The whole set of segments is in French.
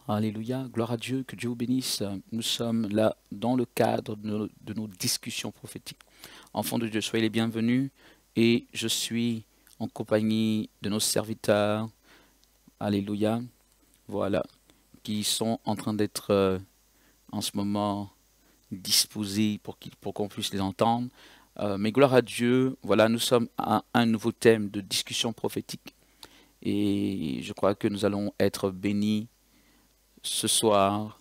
Alléluia, gloire à Dieu, que Dieu vous bénisse. Nous sommes là dans le cadre de nos discussions prophétiques. Enfants de Dieu, soyez les bienvenus et je suis en compagnie de nos serviteurs, Alléluia, voilà, qui sont en train d'être en ce moment disposés pour qu'on puisse les entendre. Mais gloire à Dieu, voilà, nous sommes à un nouveau thème de discussion prophétique et je crois que nous allons être bénis ce soir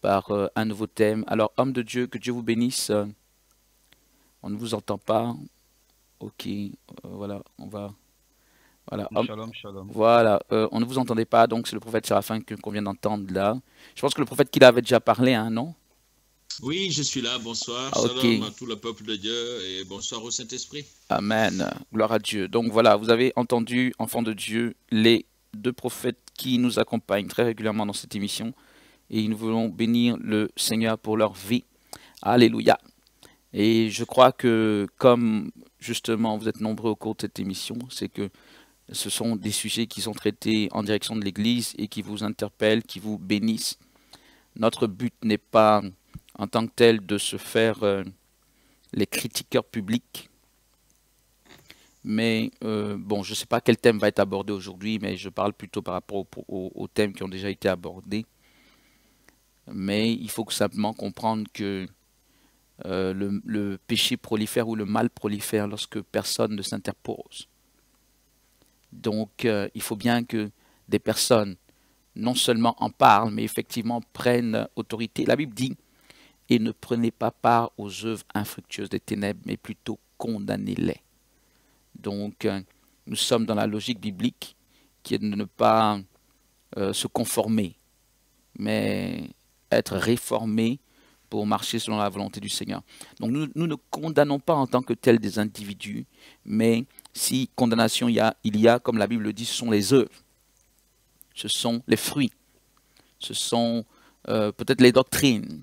par un nouveau thème. Alors, homme de Dieu, que Dieu vous bénisse. On ne vous entend pas. Ok, voilà, on va. Voilà, Shalom, shalom. voilà, on ne vous entendait pas, donc c'est le prophète Séraphin qu'on vient d'entendre là. Je pense que le prophète qu'il avait déjà parlé, hein, non? Oui, je suis là. Bonsoir. Ah, ok, Shalom à tout le peuple de Dieu et bonsoir au Saint-Esprit. amen, gloire à Dieu. Donc voilà, vous avez entendu, enfants de Dieu, les deux prophètes qui nous accompagnent très régulièrement dans cette émission et nous voulons bénir le Seigneur pour leur vie. Alléluia. Et je crois que comme justement vous êtes nombreux au cours de cette émission, c'est que ce sont des sujets qui sont traités en direction de l'Église et qui vous interpellent, qui vous bénissent. Notre but n'est pas en tant que tel de se faire les critiqueurs publics, mais bon, je ne sais pas quel thème va être abordé aujourd'hui, mais je parle plutôt par rapport aux thèmes qui ont déjà été abordés. Mais il faut simplement comprendre que le péché prolifère ou le mal prolifère lorsque personne ne s'interpose. Donc, il faut bien que des personnes non seulement en parlent, mais effectivement prennent autorité. La Bible dit, et ne prenez pas part aux œuvres infructueuses des ténèbres, mais plutôt condamnez-les. Donc, nous sommes dans la logique biblique qui est de ne pas se conformer, mais être réformé pour marcher selon la volonté du Seigneur. Donc nous ne condamnons pas en tant que tels des individus, mais si condamnation il y a, comme la Bible le dit, ce sont les œuvres, ce sont les fruits, ce sont peut-être les doctrines,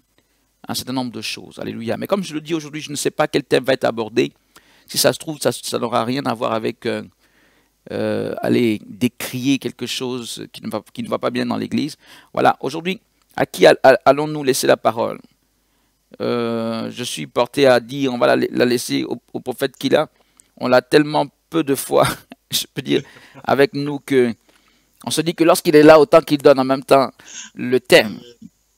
un certain nombre de choses. Alléluia. Mais comme je le dis aujourd'hui, je ne sais pas quel thème va être abordé. Si ça se trouve, ça n'aura rien à voir avec aller décrier quelque chose qui ne va pas bien dans l'Église. Voilà, aujourd'hui, à qui allons-nous laisser la parole? Je suis porté à dire, on va la laisser au prophète qu'il a. On l'a tellement peu de fois, je peux dire, avec nous que on se dit que lorsqu'il est là, autant qu'il donne en même temps le thème.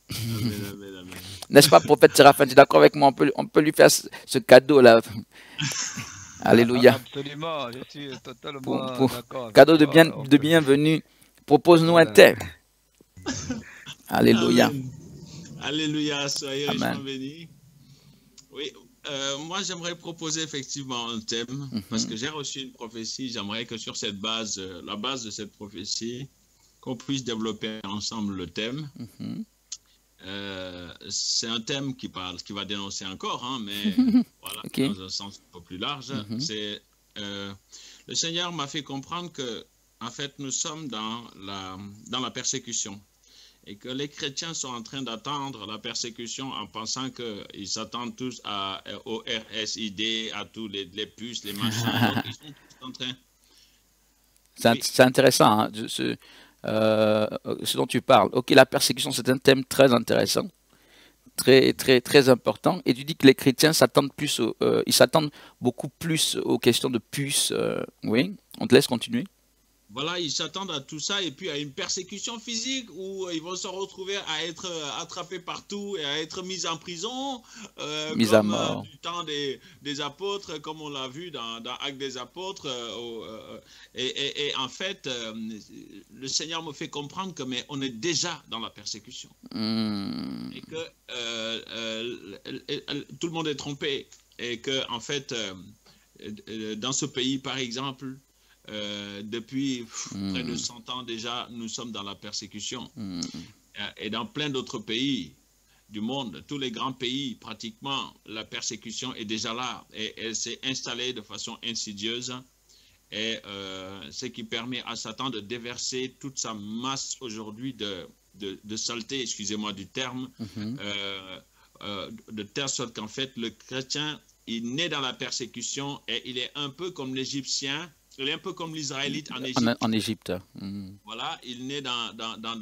Amen, amen, amen, amen. N'est-ce pas, prophète Séraphin? Tu es d'accord avec moi? On peut lui faire ce cadeau-là. Alléluia. Absolument, je suis Pour, totalement pour d'accord avec cadeau toi. de bienvenue, propose-nous un Voilà. thème. Alléluia. Amen. Alléluia, soyez richement Amen. bénis. Oui, moi j'aimerais proposer effectivement un thème parce Mhm, que j'ai reçu une prophétie. J'aimerais que sur cette base, la base de cette prophétie, qu'on puisse développer ensemble le thème. mhm. C'est un thème qui va dénoncer encore, hein, mais voilà, Ok. dans un sens un peu plus large. Mhm. C'est le Seigneur m'a fait comprendre que, en fait, nous sommes dans la persécution et que les chrétiens sont en train d'attendre la persécution en pensant qu'ils s'attendent tous au RSID, à tous les puces, les machins. Donc, ils sont tous en train. Oui, C'est intéressant, hein, ce dont tu parles. Ok, la persécution, c'est un thème très intéressant, très important. Et tu dis que les chrétiens s'attendent ils s'attendent beaucoup plus aux questions de puces. Oui, on te laisse continuer. voilà, ils s'attendent à tout ça et puis à une persécution physique où ils vont se retrouver à être attrapés partout et à être mis en prison, Mise à comme mort. du temps des apôtres, comme on l'a vu dans Actes des apôtres. Et en fait, le Seigneur me fait comprendre que mais on est déjà dans la persécution Hmm. et que tout le monde est trompé et que en fait, dans ce pays, par exemple, depuis près de Hmm. 100 ans déjà, nous sommes dans la persécution. Hmm. Et dans plein d'autres pays du monde, tous les grands pays, pratiquement, la persécution est déjà là. Et elle s'est installée de façon insidieuse. Et ce qui permet à Satan de déverser toute sa masse aujourd'hui de saleté, excusez-moi du terme, Mhm. de telle sorte qu'en fait, le chrétien, il naît dans la persécution et il est un peu comme l'Égyptien Il est un peu comme l'Israélite en Égypte. En Égypte. Mm. Voilà, il naît dans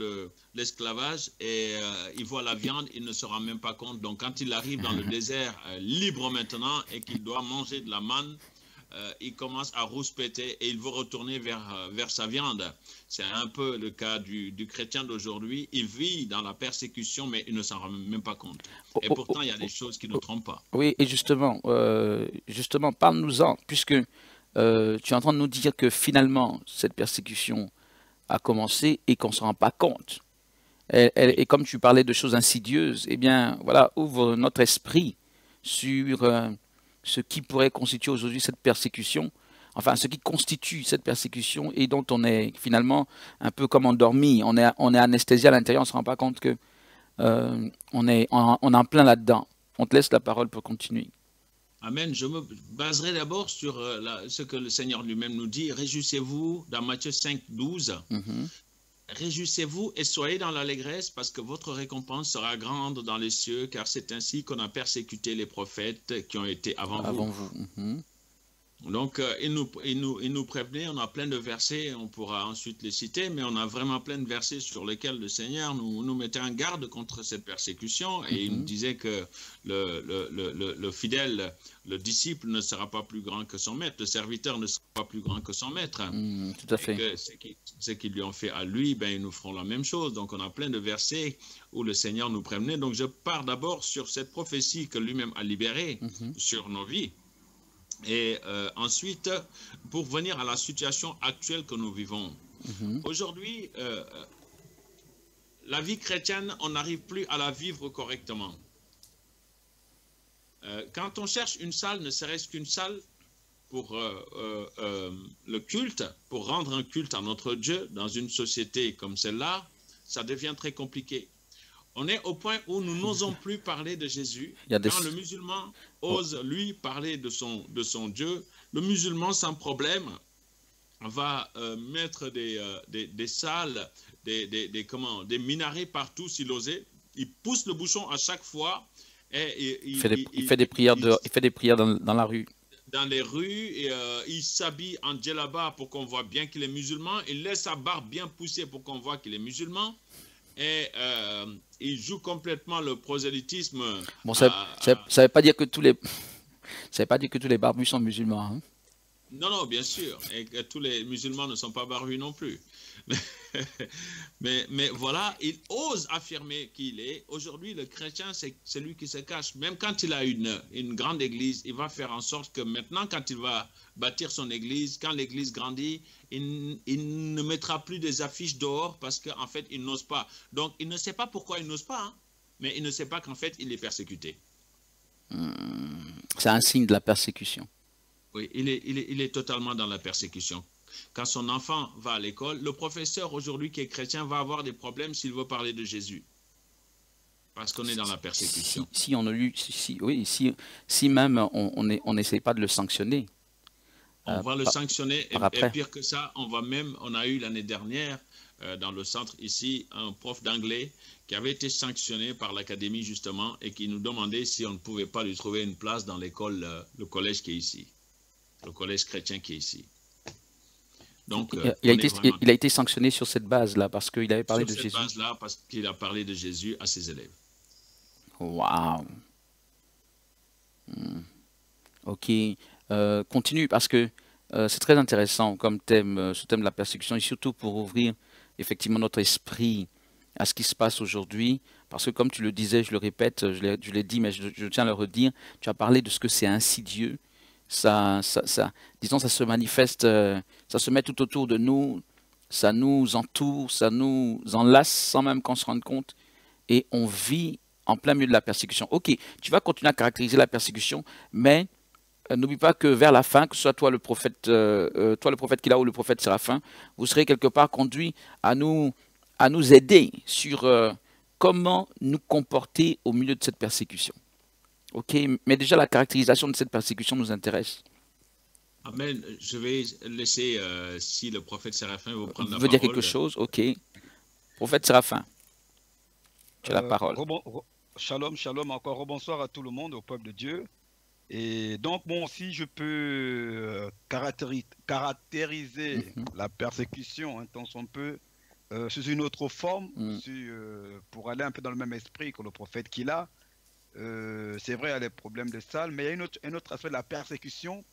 l'esclavage et il voit la viande, il ne se rend même pas compte. Donc, quand il arrive dans le désert libre maintenant et qu'il doit manger de la manne, il commence à rouspéter et il veut retourner vers sa viande. C'est un peu le cas du chrétien d'aujourd'hui. Il vit dans la persécution, mais il ne s'en rend même pas compte. Et pourtant, il y a des choses qui ne trompent pas. Oui, et justement, parle-nous-en, puisque tu es en train de nous dire que finalement, cette persécution a commencé et qu'on ne se rend pas compte. Et comme tu parlais de choses insidieuses, eh bien, voilà, ouvre notre esprit sur ce qui pourrait constituer aujourd'hui cette persécution, enfin, ce qui constitue cette persécution et dont on est finalement un peu comme endormi, on est anesthésié à l'intérieur, on ne se rend pas compte que on est en plein là-dedans. On te laisse la parole pour continuer. Amen. Je me baserai d'abord sur ce que le Seigneur lui-même nous dit. Réjouissez-vous dans Matthieu 5, 12. Réjouissez-vous et soyez dans l'allégresse parce que votre récompense sera grande dans les cieux, car c'est ainsi qu'on a persécuté les prophètes qui ont été avant vous. Donc, il nous prévenait, on a plein de versets, on pourra ensuite les citer, mais on a vraiment plein de versets sur lesquels le Seigneur nous mettait en garde contre cette persécution et il nous disait que le fidèle, le disciple ne sera pas plus grand que son maître, le serviteur ne sera pas plus grand que son maître. Tout à fait. Et que ce qu'ils lui ont fait à lui, ben, ils nous feront la même chose. Donc, on a plein de versets où le Seigneur nous prévenait. Donc, je pars d'abord sur cette prophétie que lui-même a libérée sur nos vies. Et ensuite, pour venir à la situation actuelle que nous vivons. Aujourd'hui, la vie chrétienne, on n'arrive plus à la vivre correctement. Quand on cherche une salle, ne serait-ce qu'une salle pour le culte, pour rendre un culte à notre Dieu dans une société comme celle-là, ça devient très compliqué. On est au point où nous n'osons plus parler de Jésus. Quand le musulman ose lui parler de son Dieu, le musulman sans problème va mettre des salles, des minarets partout s'il osait. Il pousse le bouchon à chaque fois. Et il fait des prières dans la rue. Dans les rues, et, il s'habille en djellaba pour qu'on voit bien qu'il est musulman. Il laisse sa barbe bien poussée pour qu'on voit qu'il est musulman. Et il joue complètement le prosélytisme. Bon, ça ne veut pas dire que tous les barbus sont musulmans. Hein? Non, bien sûr. Et que tous les musulmans ne sont pas barbus non plus. mais voilà, il ose affirmer qu'il est. Aujourd'hui, le chrétien, c'est celui qui se cache. Même quand il a une grande église, il va faire en sorte que maintenant, quand il va bâtir son église, quand l'église grandit, il ne mettra plus des affiches dehors parce qu'en fait, il n'ose pas. Donc, il ne sait pas pourquoi il n'ose pas, hein, mais il ne sait pas qu'en fait, il est persécuté. C'est un signe de la persécution. Oui, il est totalement dans la persécution. Quand son enfant va à l'école, le professeur aujourd'hui qui est chrétien va avoir des problèmes s'il veut parler de Jésus. Parce qu'on est dans la persécution. Si même on n'essaie pas de le sanctionner. On va le sanctionner et pire que ça, on a eu l'année dernière dans le centre ici un prof d'anglais qui avait été sanctionné par l'académie justement et qui nous demandait si on ne pouvait pas lui trouver une place dans l'école, le collège qui est ici, le collège chrétien qui est ici. Donc, il a été sanctionné sur cette base-là parce qu'il avait parlé de Jésus. Sur cette base-là parce qu'il a parlé de Jésus à ses élèves. Waouh. Ok. Continue parce que c'est très intéressant comme thème, ce thème de la persécution et surtout pour ouvrir effectivement notre esprit à ce qui se passe aujourd'hui. Parce que comme tu le disais, je le répète, je l'ai dit, mais je tiens à le redire, tu as parlé de ce que c'est insidieux. Disons, ça se manifeste, ça se met tout autour de nous, ça nous entoure, ça nous enlace sans même qu'on se rende compte et on vit en plein milieu de la persécution. Ok, tu vas continuer à caractériser la persécution, mais n'oublie pas que vers la fin, que ce soit toi le prophète Kila ou le prophète Séraphin, vous serez quelque part conduit à nous aider sur comment nous comporter au milieu de cette persécution. Ok, mais déjà la caractérisation de cette persécution nous intéresse. Amen. Je vais laisser si le prophète Séraphin veut prendre la parole. Veut dire quelque chose, ok. Prophète Séraphin, tu as la parole. Shalom, encore rebonsoir à tout le monde, au peuple de Dieu. Et donc, bon, si je peux caractériser Mhm. la persécution, hein, tant on peut, sous une autre forme, Mm. pour aller un peu dans le même esprit que le prophète qu'il a, c'est vrai, il y a les problèmes de salle, mais il y a un autre aspect de la persécution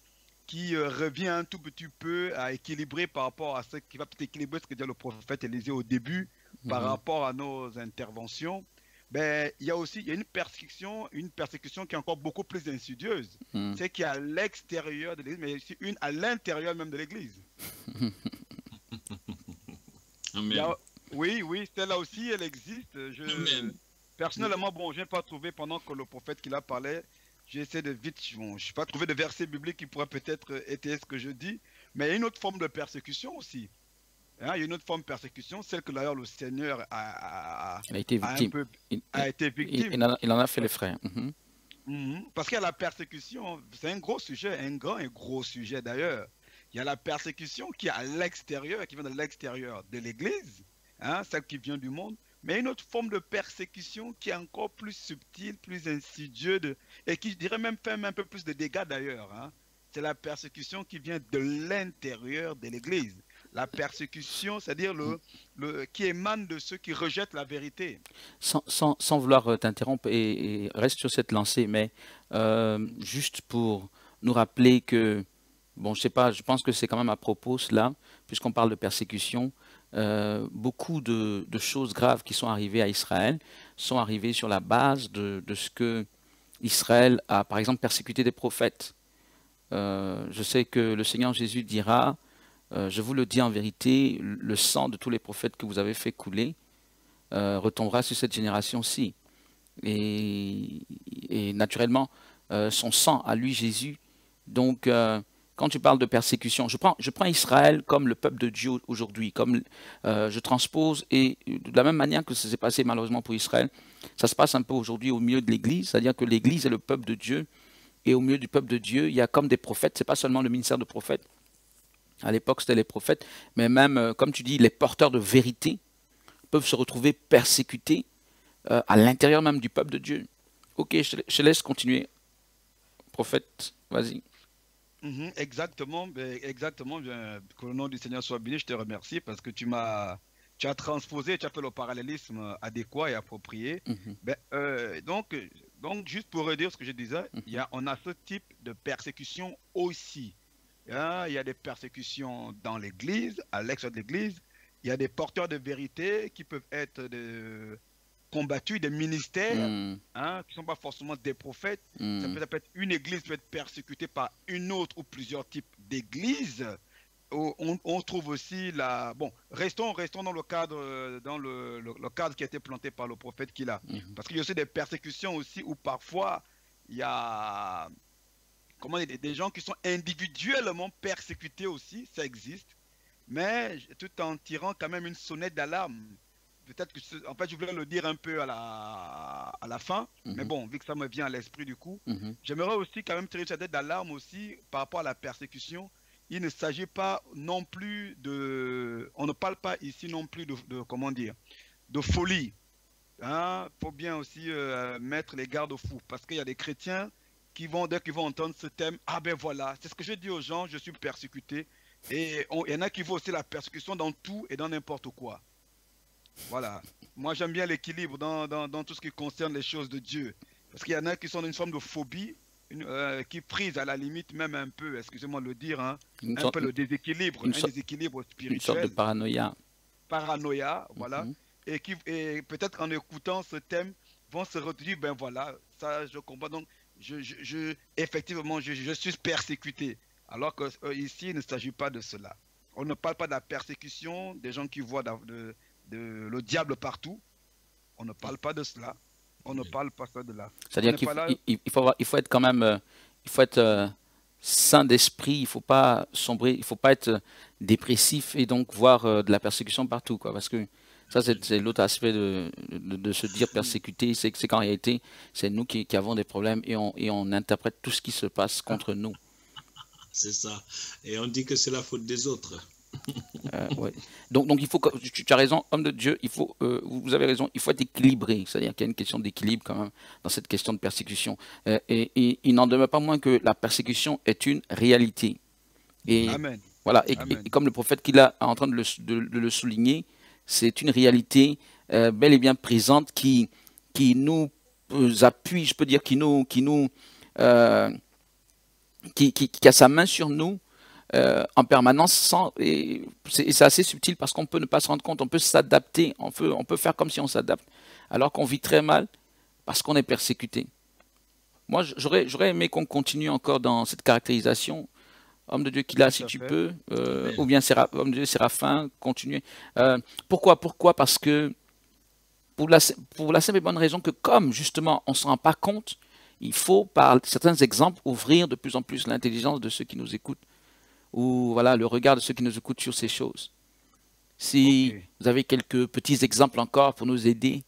qui revient un tout petit peu à équilibrer par rapport à ce qui va peut-être équilibrer ce que dit le prophète Élisée au début par Mhm. rapport à nos interventions. Ben, il y a une persécution qui est encore beaucoup plus insidieuse. Mm. C'est qui est à l'extérieur de l'Église, mais aussi une à l'intérieur même de l'Église. Il y Amen. a, oui, oui, celle-là aussi, elle existe. Amen. Personnellement, bon, je n'ai pas trouvé pendant que le prophète qui l'a parlé, j'ai essayé de vite, bon, je n'ai pas trouvé de verset biblique qui pourrait peut-être étayer ce que je dis, mais il y a une autre forme de persécution aussi. Hein, il y a une autre forme de persécution, celle que d'ailleurs le Seigneur Il a été a un victime. peu Il, a été victime. il en a fait les frais. Mhm. Parce qu'il y a la persécution, c'est un gros sujet, un grand et gros sujet d'ailleurs. Il y a la persécution qui est à l'extérieur, qui vient de l'extérieur de l'Église, hein, celle qui vient du monde, mais il y a une autre forme de persécution qui est encore plus subtile, plus insidieuse, et qui, je dirais même, fait un peu plus de dégâts d'ailleurs. Hein. C'est la persécution qui vient de l'intérieur de l'Église. La persécution, c'est-à-dire qui émane de ceux qui rejettent la vérité. Sans vouloir t'interrompre et reste sur cette lancée, mais juste pour nous rappeler que, bon, je sais pas, je pense que c'est quand même à propos cela, puisqu'on parle de persécution, beaucoup de choses graves qui sont arrivées à Israël sont arrivées sur la base de ce que Israël a, par exemple, persécuté des prophètes. Je sais que le Seigneur Jésus dira, je vous le dis en vérité, le sang de tous les prophètes que vous avez fait couler retombera sur cette génération-ci. Et naturellement, son sang à lui, Jésus. Donc, quand tu parles de persécution, je prends Israël comme le peuple de Dieu aujourd'hui, comme je transpose, et de la même manière que ça s'est passé malheureusement pour Israël, ça se passe un peu aujourd'hui au milieu de l'Église, c'est-à-dire que l'Église est le peuple de Dieu, et au milieu du peuple de Dieu, il y a comme des prophètes, c'est pas seulement le ministère de prophètes, à l'époque c'était les prophètes, mais même, comme tu dis, les porteurs de vérité peuvent se retrouver persécutés à l'intérieur même du peuple de Dieu. Ok, je te laisse continuer, prophète, vas-y. Exactement, ben, exactement. Que le nom du Seigneur soit béni. Je te remercie parce que tu as transposé, tu as fait le parallélisme adéquat et approprié. Mhm, Ben, donc, juste pour redire ce que je disais, mhm, on a ce type de persécution aussi. Hein, il y a des persécutions dans l'Église, à l'extérieur de l'Église. Il y a des porteurs de vérité qui peuvent être combattus, des ministères, mhm, hein, qui ne sont pas forcément des prophètes. mhm, Ça peut être une église peut être persécutée par une autre ou plusieurs types d'églises. On trouve aussi la... Bon, restons dans le cadre, le cadre qui a été planté par le prophète qu'il a. mhm. Parce qu'il y a aussi des persécutions aussi où parfois il y a comment dire, des gens qui sont individuellement persécutés aussi, ça existe, mais tout en tirant quand même une sonnette d'alarme. Peut-être que, en fait, je voulais le dire un peu à la fin, mais Mhm, bon, vu que ça me vient à l'esprit du coup, mhm, j'aimerais aussi quand même tirer une sonnette d'alarme aussi par rapport à la persécution. Il ne s'agit pas non plus de... On ne parle pas ici non plus comment dire, de folie. Il faut bien aussi mettre les garde-fous parce qu'il y a des chrétiens qui vont, dès qu'ils vont entendre ce thème, ah ben voilà, c'est ce que je dis aux gens, je suis persécuté. Et il y en a qui voient aussi la persécution dans tout et dans n'importe quoi. Voilà. Moi, j'aime bien l'équilibre dans tout ce qui concerne les choses de Dieu. Parce qu'il y en a qui sont dans une forme de phobie, qui prise à la limite même un peu, excusez-moi de le dire, hein, Une un sorte, peu le déséquilibre, une un sorte, déséquilibre une sorte de spirituel, paranoïa. paranoïa, voilà, Mhm. et peut-être en écoutant ce thème, vont se redire, ben voilà, ça je comprends, donc effectivement, je suis persécuté, alors que ici, il ne s'agit pas de cela. On ne parle pas de la persécution, des gens qui voient le diable partout, on ne parle pas de cela, on ne parle pas ça de là. On C'est-à-dire n'est pas là, il faut être quand même, il faut être sain d'esprit, il faut pas sombrer, il faut pas être dépressif et donc voir de la persécution partout, quoi. Parce que ça, c'est l'autre aspect de se dire persécuté, c'est qu'en réalité, c'est nous qui avons des problèmes et on interprète tout ce qui se passe contre nous. C'est ça. Et on dit que c'est la faute des autres. Ouais. Donc il faut, tu as raison, homme de Dieu, il faut, vous avez raison, il faut être équilibré. C'est-à-dire qu'il y a une question d'équilibre quand même dans cette question de persécution. Et il n'en demeure pas moins que la persécution est une réalité. Et Amen. voilà, Amen. et comme le prophète qu'il a en train de le souligner, c'est une réalité bel et bien présente qui nous appuie, je peux dire, euh, qui a sa main sur nous en permanence et c'est assez subtil parce qu'on peut ne pas se rendre compte, on peut s'adapter, on peut faire comme si on s'adapte, alors qu'on vit très mal parce qu'on est persécuté. Moi, j'aurais aimé qu'on continue encore dans cette caractérisation. Homme de Dieu qu'il a, Tout si à tu fait. peux, Amen. ou bien homme de Dieu Séraphin, continuer. Pourquoi? Parce que pour la simple et bonne raison que comme justement on ne se rend pas compte, il faut par certains exemples ouvrir de plus en plus l'intelligence de ceux qui nous écoutent ou voilà le regard de ceux qui nous écoutent sur ces choses. Si Ok. vous avez quelques petits exemples encore pour nous aider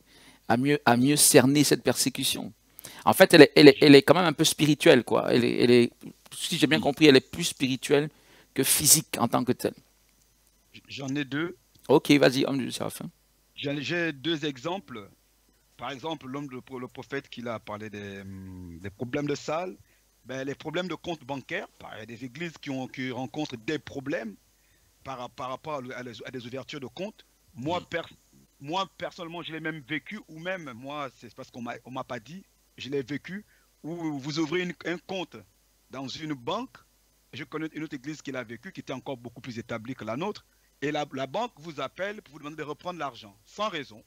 à mieux cerner cette persécution. En fait, elle est quand même un peu spirituelle, quoi. Si j'ai bien Mm. compris, elle est plus spirituelle que physique en tant que telle. J'en ai deux. Ok, vas-y, homme du Séraphin. J'ai deux exemples. Par exemple, le prophète qui a parlé des problèmes de salle, ben, les problèmes de compte bancaire. Il y a des églises qui rencontrent des problèmes par rapport à des ouvertures de compte. Moi, Mm. moi personnellement, je l'ai même vécu, ou même, moi, c'est parce on m'a pas dit, je l'ai vécu, où vous ouvrez un compte dans une banque. Je connais une autre église qui l'a vécu, qui était encore beaucoup plus établie que la nôtre. Et la banque vous appelle pour vous demander de reprendre l'argent, sans raison.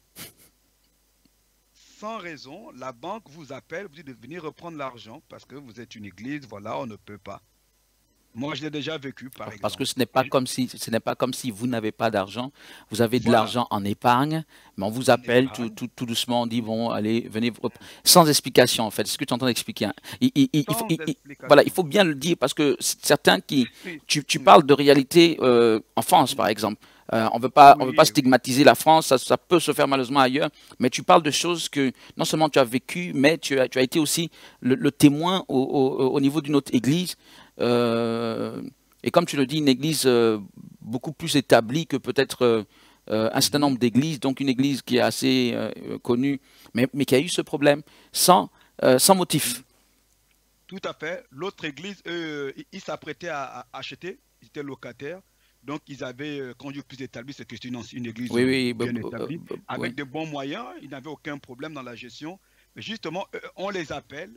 Sans raison, la banque vous appelle, vous dit de venir reprendre l'argent parce que vous êtes une église, voilà, on ne peut pas. Moi, je l'ai déjà vécu, par Parce que exemple. ce n'est pas comme si vous n'avez pas d'argent, vous avez de Voilà, l'argent en épargne, mais on vous en appelle épargne, tout doucement, on dit bon, allez, venez, sans explication en fait. C'est ce que tu es en train d'expliquer, hein. sans Voilà, il explication. faut bien le dire parce que certains Oui, tu parles de réalité en France par exemple. On veut pas oui, oui. stigmatiser la France, ça peut se faire malheureusement ailleurs, mais tu parles de choses que non seulement tu as vécu, mais tu as été aussi le témoin au niveau d'une autre église. Euh, et comme tu le dis, une église beaucoup plus établie que peut-être un certain Mhm. nombre d'églises, donc une église qui est assez connue, mais qui a eu ce problème sans motif. Tout à fait. L'autre église, ils s'apprêtaient à acheter, ils étaient locataires. Donc, ils avaient conduit plus établi, c'est que c'est une église Oui, oui, bien établie, oui. avec de bons moyens. Ils n'avaient aucun problème dans la gestion. Mais justement, on les appelle.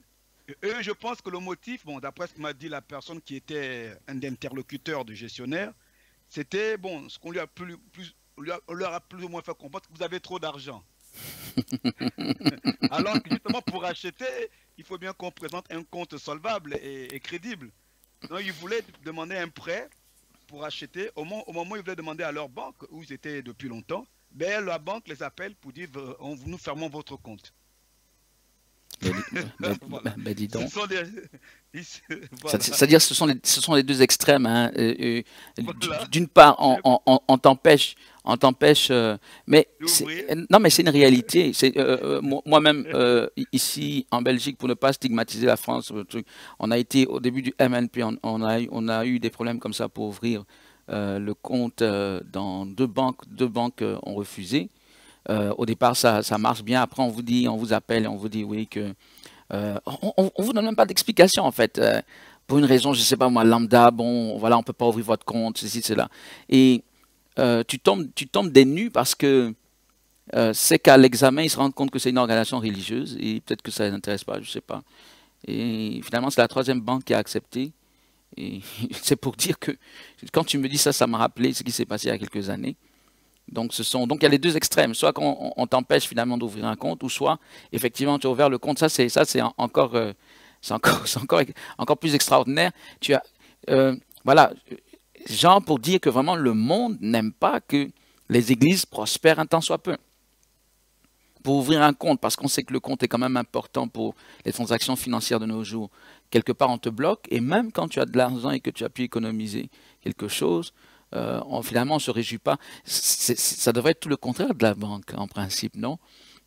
Et eux, je pense que le motif, bon, d'après ce que m'a dit la personne qui était un interlocuteur du gestionnaire, c'était, bon, ce qu'on lui a on leur a plus ou moins fait comprendre que vous avez trop d'argent. Alors que justement, pour acheter, il faut bien qu'on présente un compte solvable et crédible. Donc, ils voulaient demander un prêt pour acheter. Au moment où ils voulaient demander à leur banque, où ils étaient depuis longtemps, ben, la banque les appelle pour dire nous fermons votre compte. Voilà. Dis Ce donc. sont des. Voilà. C'est-à-dire ce sont les deux extrêmes, hein. Voilà. D'une part, on t'empêche, D'ouvrir. non, mais c'est une réalité. Moi-même ici en Belgique, pour ne pas stigmatiser la France, on a été au début du MNP, on a eu des problèmes comme ça pour ouvrir le compte dans deux banques ont refusé. Au départ, ça marche bien. Après, on vous appelle et on vous dit oui que on vous donne même pas d'explication en fait. Pour une raison, je sais pas moi, lambda, bon, voilà, on peut pas ouvrir votre compte, ceci, cela. Et tu tombes des nues parce que c'est qu'à l'examen, ils se rendent compte que c'est une organisation religieuse et peut-être que ça les intéresse pas, je sais pas. Et finalement, c'est la troisième banque qui a accepté. Et c'est pour dire que quand tu me dis ça, ça m'a rappelé ce qui s'est passé il y a quelques années. Donc il y a les deux extrêmes, soit on t'empêche finalement d'ouvrir un compte, ou soit effectivement tu as ouvert le compte. Encore c'est encore plus extraordinaire. Tu as voilà, genre pour dire que vraiment le monde n'aime pas que les églises prospèrent un tant soit peu. Pour ouvrir un compte, parce qu'on sait que le compte est quand même important pour les transactions financières de nos jours, quelque part on te bloque, et même quand tu as de l'argent et que tu as pu économiser quelque chose, finalement on ne se réjouit pas. Ça devrait être tout le contraire de la banque, en principe, non?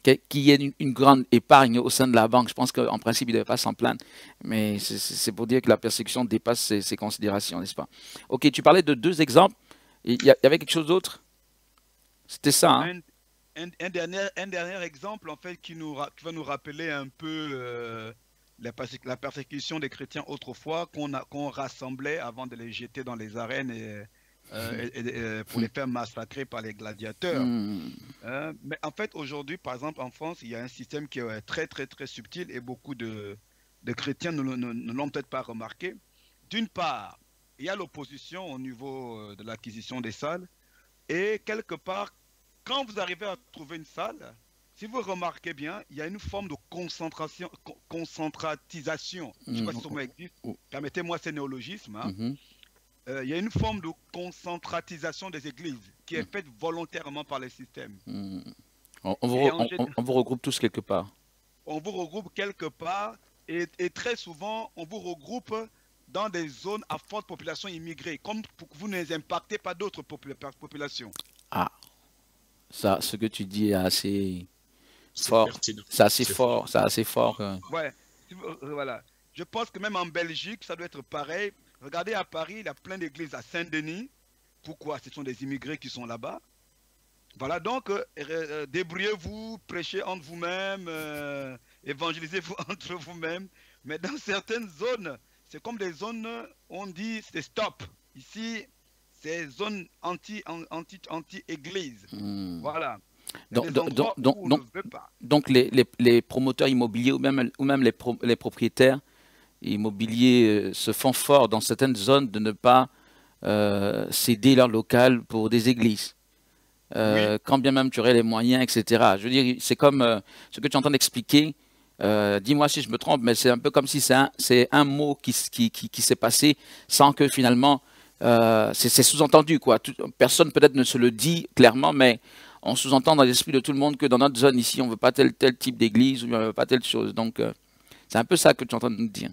Qu'il y ait une grande épargne au sein de la banque, je pense qu'en principe il ne devait pas s'en plaindre, mais c'est pour dire que la persécution dépasse ces considérations, n'est-ce pas? Ok, tu parlais de deux exemples. Il y avait quelque chose d'autre? C'était ça, hein? Un dernier exemple, en fait, qui va nous rappeler un peu la persécution des chrétiens autrefois qu'on rassemblait avant de les jeter dans les arènes pour les faire massacrer par les gladiateurs. Hmm. Mais en fait, aujourd'hui, par exemple, en France, il y a un système qui est très, très, très subtil et beaucoup de chrétiens ne l'ont peut-être pas remarqué. D'une part, il y a l'opposition au niveau de l'acquisition des salles et quelque part, quand vous arrivez à trouver une salle, si vous remarquez bien, il y a une forme de concentratisation. Je ne sais pas si ce mot existe. Permettez-moi ces néologismes. Hein. Mhm. Il y a une forme de concentratisation des églises qui est faite volontairement par les systèmes. Hmm. Et On vous regroupe tous quelque part. on vous regroupe quelque part et très souvent, on vous regroupe dans des zones à forte population immigrée, comme pour que vous ne impactez pas d'autres populations. Ah, ça, ce que tu dis est assez C'est fort. pertinent. C'est assez C'est fort. fort. C'est assez fort. Ouais, voilà. Je pense que même en Belgique, ça doit être pareil. Regardez à Paris, il y a plein d'églises à Saint-Denis. Pourquoi? Ce sont des immigrés qui sont là-bas. Voilà, donc débrouillez-vous, prêchez entre vous-même, évangélisez-vous entre vous-même. Mais dans certaines zones, c'est comme des zones où on dit c'est stop. Ici, c'est zone anti-église. Hmm. Voilà. Il y a Donc, des donc, donc, endroits donc, où on donc- ne veut pas. donc les promoteurs immobiliers ou même les propriétaires immobiliers se font forts dans certaines zones de ne pas céder leur local pour des églises. Oui, Quand bien même tu aurais les moyens, etc. Je veux dire, c'est comme ce que tu es en train d'expliquer. Dis-moi si je me trompe, mais c'est un peu comme si c'est un mot qui s'est passé sans que finalement c'est sous-entendu, quoi. Personne peut-être ne se le dit clairement, mais on sous-entend dans l'esprit de tout le monde que dans notre zone ici, on ne veut pas tel type d'église ou on ne veut pas telle chose. Donc c'est un peu ça que tu es en train de nous dire.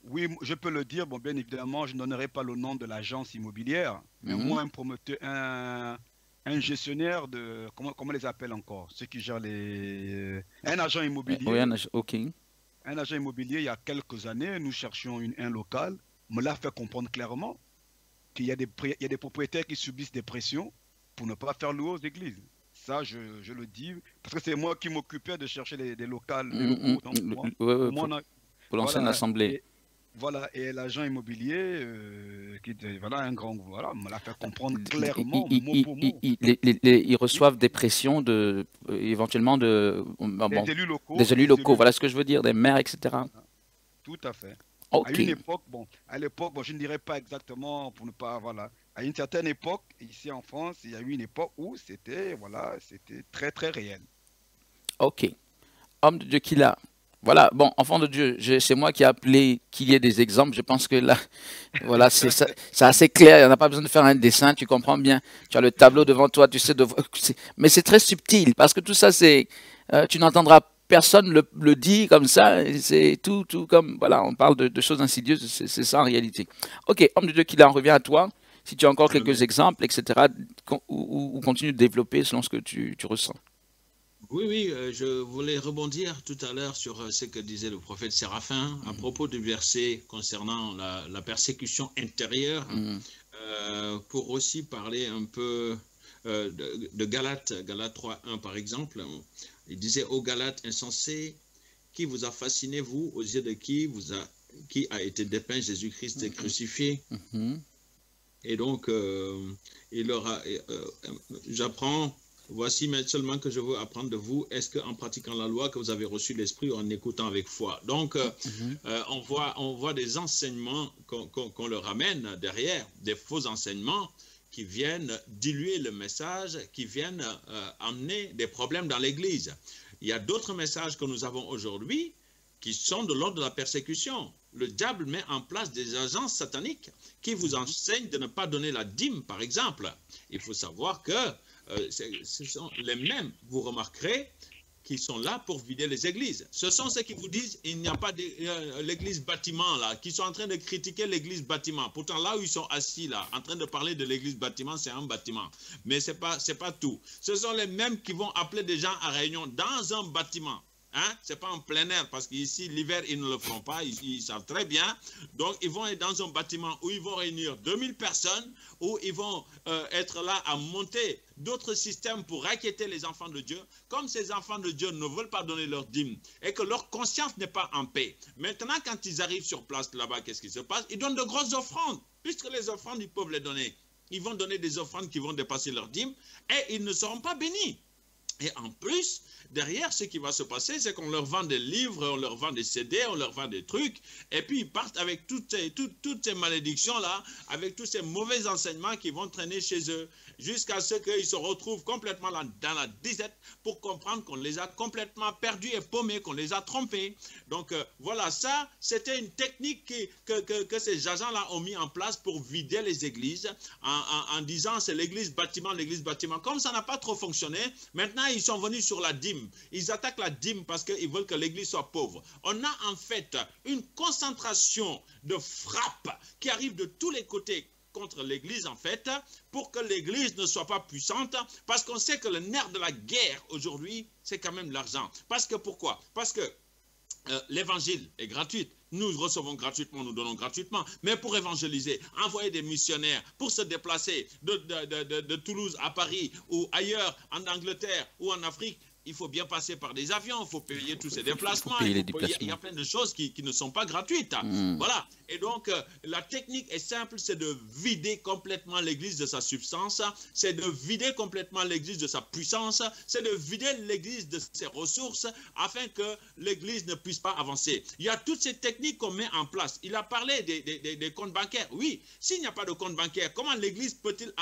oui, je peux le dire. Bon, bien évidemment, je ne donnerai pas le nom de l'agence immobilière, mais Mhm. moi, un promoteur, un gestionnaire de, comment on les appelle encore? Ceux qui gèrent un agent Oui, immobilier. ok. Un agent immobilier, il y a quelques années, nous cherchions un local, me l'a fait comprendre clairement qu'il y a il y a des propriétaires qui subissent des pressions pour ne pas faire louer aux églises. Ça, je le dis, parce que c'est moi qui m'occupais de chercher des locaux dans ce mois. Ouais, Pour ouais, moi, pour l'ancienne voilà. assemblée. Et, voilà. Et l'agent immobilier, voilà, un grand, voilà, me l'a fait comprendre clairement, mot pour mot. Ils Oui, reçoivent des pressions éventuellement des bon, élus locaux, des élus locaux, voilà ce que je veux dire, des maires, etc. tout à fait. À Ok, une époque, bon, je ne dirais pas exactement pour ne pas, voilà. À une certaine époque, ici en France, il y a eu une époque où c'était, voilà, c'était très, très réel. ok. Homme de Dieu qu'il a. Voilà, bon, enfant de Dieu, c'est moi qui ai appelé qu'il y ait des exemples. Je pense que là, voilà, c'est assez clair. Il n'y en a pas besoin de faire un dessin, tu comprends bien. Tu as le tableau devant toi, tu sais. Mais c'est très subtil parce que tout ça, tu n'entendras personne le dire comme ça. C'est tout comme, voilà, on parle de choses insidieuses. C'est ça en réalité. Ok, homme de Dieu qu'il a, on revient à toi. Si tu as encore quelques Amen. exemples, etc., ou continue de développer selon ce que tu ressens. Oui, oui, je voulais rebondir tout à l'heure sur ce que disait le prophète Séraphin à propos du verset concernant la persécution intérieure, Mhm. pour aussi parler un peu de Galates 3:1 par exemple. Il disait aux Galates insensés, qui vous a fasciné, vous, aux yeux de qui a été dépeint Jésus-Christ crucifié. Mhm. Et donc, j'apprends. Voici mais seulement que je veux apprendre de vous, est-ce qu'en pratiquant la loi que vous avez reçu l'Esprit ou en écoutant avec foi? Donc, Mhm. on voit des enseignements qu'on leur amène derrière, des faux enseignements qui viennent diluer le message, qui viennent amener des problèmes dans l'Église. Il y a d'autres messages que nous avons aujourd'hui qui sont de l'ordre de la persécution. Le diable met en place des agences sataniques qui vous enseignent de ne pas donner la dîme, par exemple. Il faut savoir que ce sont les mêmes, vous remarquerez, qui sont là pour vider les églises. Ce sont ceux qui vous disent il n'y a pas l'église bâtiment là, qui sont en train de critiquer l'église bâtiment. Pourtant là où ils sont assis là, en train de parler de l'église bâtiment, c'est un bâtiment. Mais c'est pas tout. Ce sont les mêmes qui vont appeler des gens à réunion dans un bâtiment. Hein? Ce n'est pas en plein air, parce qu'ici, l'hiver, ils ne le font pas, ils savent très bien. Donc, ils vont être dans un bâtiment où ils vont réunir 2000 personnes, où ils vont être là à monter d'autres systèmes pour inquiéter les enfants de Dieu. Comme ces enfants de Dieu ne veulent pas donner leur dîme et que leur conscience n'est pas en paix. Maintenant, quand ils arrivent sur place là-bas, qu'est-ce qui se passe? Ils donnent de grosses offrandes, puisque les offrandes, ils peuvent les donner. Ils vont donner des offrandes qui vont dépasser leur dîme et ils ne seront pas bénis. Et en plus, derrière, ce qui va se passer, c'est qu'on leur vend des livres, on leur vend des CD, on leur vend des trucs, et puis ils partent avec toutes ces malédictions-là, avec tous ces mauvais enseignements qui vont traîner chez eux, jusqu'à ce qu'ils se retrouvent complètement dans la disette pour comprendre qu'on les a complètement perdus et paumés, qu'on les a trompés. Donc voilà, ça, c'était une technique que ces agents-là ont mis en place pour vider les églises, en disant c'est l'église bâtiment, l'église bâtiment. Comme ça n'a pas trop fonctionné, maintenant ils sont venus sur la dîme. Ils attaquent la dîme parce qu'ils veulent que l'église soit pauvre. On a en fait une concentration de frappes qui arrive de tous les côtés contre l'église en fait, pour que l'église ne soit pas puissante, parce qu'on sait que le nerf de la guerre aujourd'hui, c'est quand même l'argent. Parce que pourquoi? Parce que l'évangile est gratuit. Nous recevons gratuitement, nous donnons gratuitement. Mais pour évangéliser, envoyer des missionnaires pour se déplacer de Toulouse à Paris ou ailleurs, en Angleterre ou en Afrique, il faut bien passer par des avions, il faut payer tous ces déplacements. Il y a plein de choses qui ne sont pas gratuites. Voilà. Et donc, la technique est simple, c'est de vider complètement l'église de sa substance, c'est de vider complètement l'église de sa puissance, c'est de vider l'église de ses ressources afin que l'église ne puisse pas avancer. Il y a toutes ces techniques qu'on met en place. Il a parlé des comptes bancaires. Oui, s'il n'y a pas de compte bancaire, comment l'église peut-il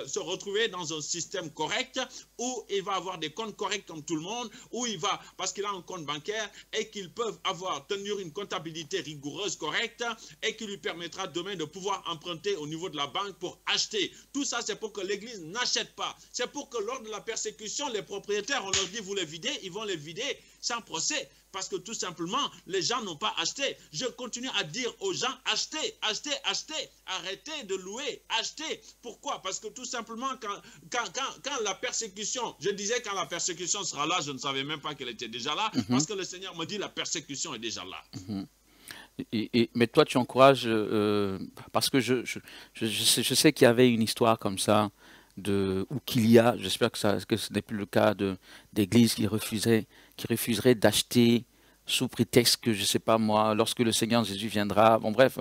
se retrouver dans un système correct où il va avoir des comptes corrects comme tout le monde, où il va, parce qu'il a un compte bancaire et qu'ils peuvent tenir une comptabilité rigoureuse, correcte, et qui lui permettra demain de pouvoir emprunter au niveau de la banque pour acheter. Tout ça, c'est pour que l'église n'achète pas. C'est pour que lors de la persécution, les propriétaires, on leur dit, vous les videz, ils vont les vider sans procès. Parce que tout simplement, les gens n'ont pas acheté. Je continue à dire aux gens, achetez, achetez, achetez. Arrêtez de louer, achetez. Pourquoi? Parce que tout simplement, quand la persécution, je disais quand la persécution sera là, je ne savais même pas qu'elle était déjà là, parce que le Seigneur me dit, la persécution est déjà là. Mais toi, tu encourages, parce que je sais qu'il y avait une histoire comme ça, ou qu'il y a, j'espère que ce n'est plus le cas, d'églises qui refuseraient d'acheter sous prétexte que, je ne sais pas moi, lorsque le Seigneur Jésus viendra. Bon, bref,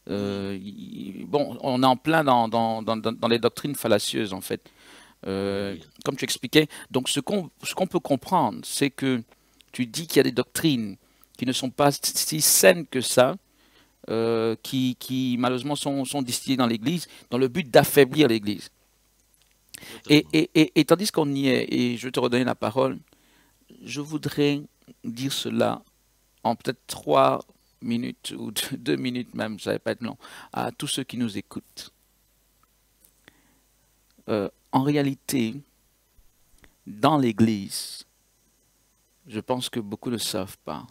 on est en plein dans les doctrines fallacieuses, en fait. Comme tu expliquais. Donc, ce qu'on peut comprendre, c'est que tu dis qu'il y a des doctrines qui ne sont pas si saines que ça, qui malheureusement sont distillées dans l'Église, dans le but d'affaiblir l'Église. Et tandis qu'on y est, et je vais te redonner la parole, je voudrais dire cela en peut-être 3 minutes ou 2 minutes même, ça ne va pas être long, à tous ceux qui nous écoutent. En réalité, dans l'Église, je pense que beaucoup ne savent pas,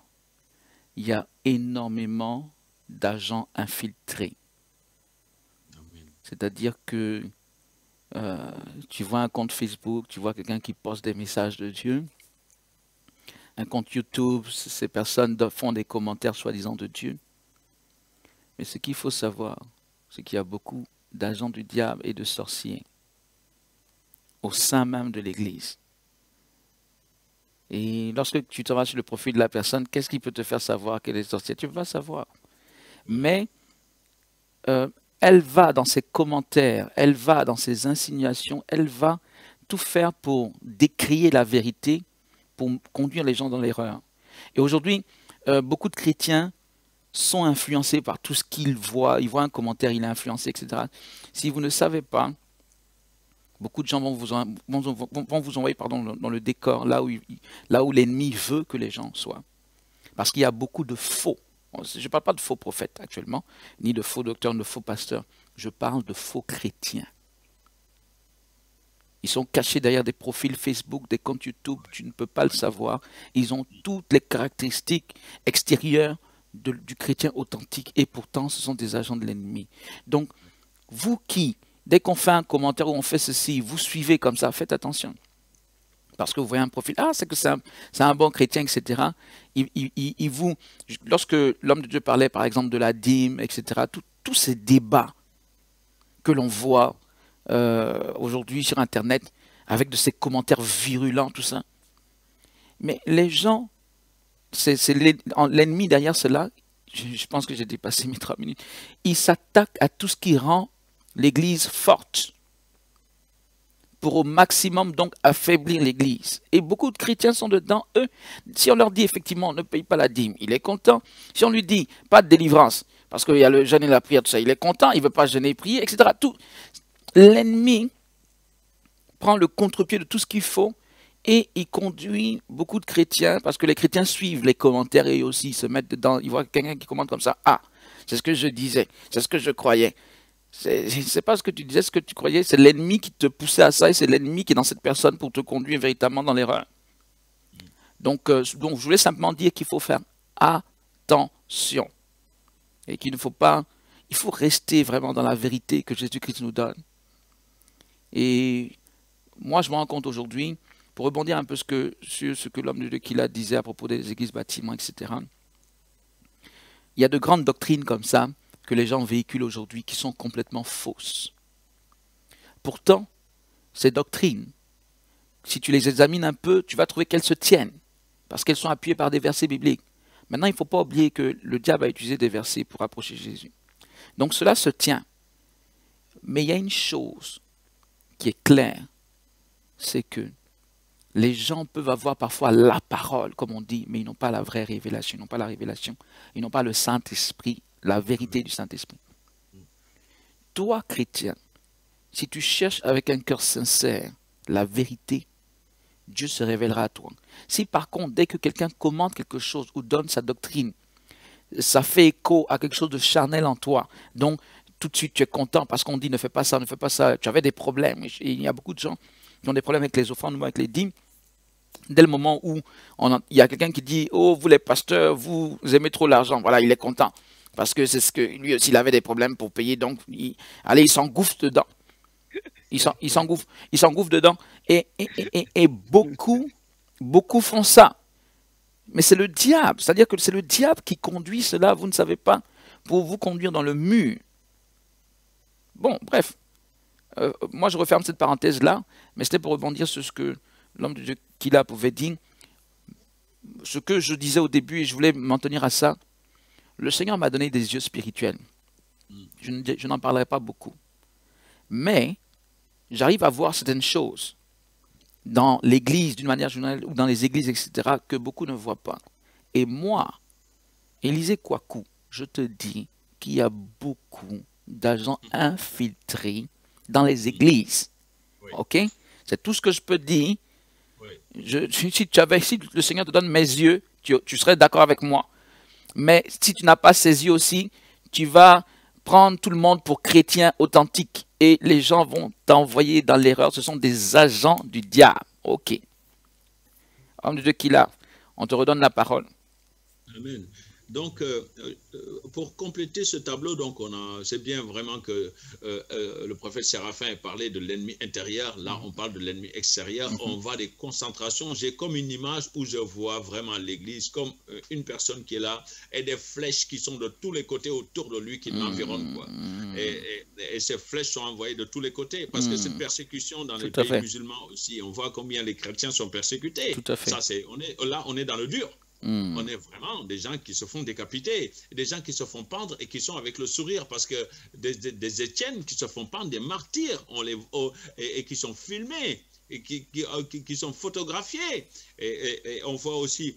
il y a énormément d'agents infiltrés. C'est-à-dire que tu vois un compte Facebook, tu vois quelqu'un qui poste des messages de Dieu, un compte YouTube, ces personnes font des commentaires soi-disant de Dieu. Mais ce qu'il faut savoir, c'est qu'il y a beaucoup d'agents du diable et de sorciers au sein même de l'Église. Et lorsque tu te vas sur le profil de la personne, qu'est-ce qui peut te faire savoir qu'elle est sorcière? Tu ne peux pas savoir. Mais elle va dans ses commentaires, elle va dans ses insinuations, elle va tout faire pour décrier la vérité, pour conduire les gens dans l'erreur. Et aujourd'hui, beaucoup de chrétiens sont influencés par tout ce qu'ils voient. Ils voient un commentaire, il est influencé, etc. Si vous ne savez pas, beaucoup de gens vont vous envoyer dans le décor, là où l'ennemi veut que les gens soient. Parce qu'il y a beaucoup de faux. Je ne parle pas de faux prophètes actuellement, ni de faux docteurs, ni de faux pasteurs. Je parle de faux chrétiens. Ils sont cachés derrière des profils Facebook, des comptes YouTube, tu ne peux pas le savoir. Ils ont toutes les caractéristiques extérieures du chrétien authentique et pourtant ce sont des agents de l'ennemi. Donc, vous qui, dès qu'on fait un commentaire ou on fait ceci, vous suivez comme ça, faites attention. parce que vous voyez un profil, ah, c'est que c'est un bon chrétien, etc. Lorsque l'homme de Dieu parlait, par exemple, de la dîme, etc., tous ces débats que l'on voit aujourd'hui sur Internet, avec de ces commentaires virulents, tout ça. Mais les gens, c'est l'ennemi derrière cela, je pense que j'ai dépassé mes 3 minutes, il s'attaque à tout ce qui rend l'Église forte, pour au maximum donc affaiblir l'Église. Et beaucoup de chrétiens sont dedans. Eux, si on leur dit effectivement, on ne paye pas la dîme, il est content. Si on lui dit, pas de délivrance, parce qu'il y a le jeûne et la prière, tout ça, il est content, il ne veut pas jeûner et prier, etc. L'ennemi prend le contre-pied de tout ce qu'il faut et il conduit beaucoup de chrétiens, parce que les chrétiens suivent les commentaires et aussi se mettent dedans. Ils voient quelqu'un qui commente comme ça, ah, c'est ce que je disais, c'est ce que je croyais. C'est pas ce que tu disais, ce que tu croyais, c'est l'ennemi qui te poussait à ça et c'est l'ennemi qui est dans cette personne pour te conduire véritablement dans l'erreur. Donc, je voulais simplement dire qu'il faut faire attention et qu'il ne faut pas, il faut rester vraiment dans la vérité que Jésus-Christ nous donne. Et moi, je me rends compte aujourd'hui, pour rebondir un peu sur ce que l'homme de Dieu qu'il a disait à propos des églises, bâtiments, etc. Il y a de grandes doctrines comme ça que les gens véhiculent aujourd'hui qui sont complètement fausses. Pourtant, ces doctrines, si tu les examines un peu, tu vas trouver qu'elles se tiennent, parce qu'elles sont appuyées par des versets bibliques. Maintenant, il ne faut pas oublier que le diable a utilisé des versets pour approcher Jésus. Donc cela se tient. Mais il y a une chose qui est claire, c'est que les gens peuvent avoir parfois la parole, comme on dit, mais ils n'ont pas la vraie révélation, ils n'ont pas la révélation, ils n'ont pas le Saint-Esprit, la vérité du Saint-Esprit. Toi, chrétien, si tu cherches avec un cœur sincère la vérité, Dieu se révélera à toi. Si par contre, dès que quelqu'un commente quelque chose ou donne sa doctrine, ça fait écho à quelque chose de charnel en toi, donc tout de suite tu es content parce qu'on dit ne fais pas ça, ne fais pas ça, tu avais des problèmes. Et il y a beaucoup de gens qui ont des problèmes avec les offrandes ou avec les dîmes. Dès le moment où il y a quelqu'un qui dit « Oh, vous les pasteurs, vous aimez trop l'argent », voilà, il est content. Parce que c'est ce que lui aussi, il avait des problèmes pour payer, donc il s'engouffre dedans. Il s'engouffre dedans. Et beaucoup font ça. Mais c'est le diable, c'est-à-dire que c'est le diable qui conduit cela, vous ne savez pas, pour vous conduire dans le mur. Bon, bref. Moi, je referme cette parenthèse-là, mais c'était pour rebondir sur ce que l'homme de Dieu qu'il a pouvait dire. Ce que je disais au début, et je voulais m'en tenir à ça, le Seigneur m'a donné des yeux spirituels. Je n'en parlerai pas beaucoup. Mais j'arrive à voir certaines choses dans l'Église, d'une manière générale, ou dans les églises, etc., que beaucoup ne voient pas. Et moi, Élisée Kouakou, je te dis qu'il y a beaucoup d'agents infiltrés dans les églises. Oui. Ok? C'est tout ce que je peux dire. Oui. Si le Seigneur te donne mes yeux, tu serais d'accord avec moi. Mais si tu n'as pas ces yeux aussi, tu vas prendre tout le monde pour chrétien authentique. Et les gens vont t'envoyer dans l'erreur. Ce sont des agents du diable. Ok. Homme de Dieu qu'il a, on te redonne la parole. Amen. Donc, pour compléter ce tableau, donc c'est bien vraiment que le prophète Séraphin ait parlé de l'ennemi intérieur. Là, on parle de l'ennemi extérieur. On voit des concentrations. J'ai comme une image où je vois vraiment l'Église comme une personne qui est là et des flèches qui sont de tous les côtés autour de lui qui l'environnent, quoi. Et ces flèches sont envoyées de tous les côtés parce que cette persécution dans les pays musulmans aussi, on voit combien les chrétiens sont persécutés. Tout à fait. Ça, on est dans le dur. On est vraiment des gens qui se font décapiter, des gens qui se font pendre et qui sont avec le sourire parce que des Étienne qui se font pendre, des martyrs et qui sont filmés et qui sont photographiés. Et on voit aussi,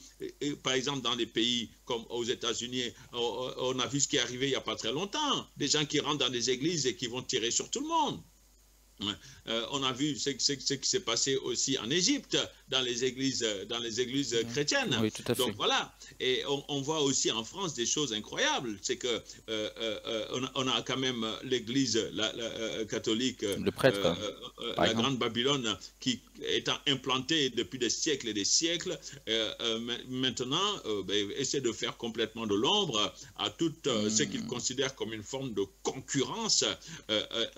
par exemple, dans des pays comme aux États-Unis, on a vu ce qui est arrivé il n'y a pas très longtemps, des gens qui rentrent dans des églises et qui vont tirer sur tout le monde. On a vu ce qui s'est passé aussi en Égypte, dans les églises chrétiennes. Oui, tout à fait. Donc voilà, et on voit aussi en France des choses incroyables. C'est que on a quand même l'église catholique, le prêtre, la Grande Babylone, qui étant implantée depuis des siècles et des siècles, maintenant essaie de faire complètement de l'ombre à tout ce qu'ils considèrent comme une forme de concurrence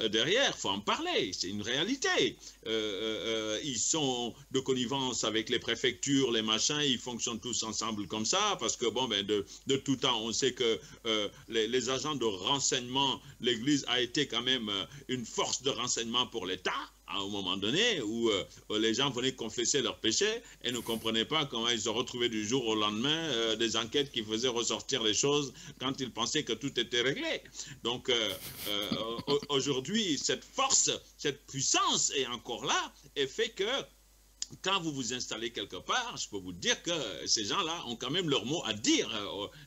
derrière. Il faut en parler. c'est une réalité. Ils sont de connivence avec les préfectures, les machins, ils fonctionnent tous ensemble comme ça, parce que bon, ben, de tout temps, on sait que les agents de renseignement, l'Église a été quand même une force de renseignement pour l'État, à un moment donné, où les gens venaient confesser leurs péchés et ne comprenaient pas comment ils se retrouvaient du jour au lendemain des enquêtes qui faisaient ressortir les choses quand ils pensaient que tout était réglé. Donc, aujourd'hui, cette force, cette puissance est encore là et fait que quand vous vous installez quelque part, je peux vous dire que ces gens-là ont quand même leur mot à dire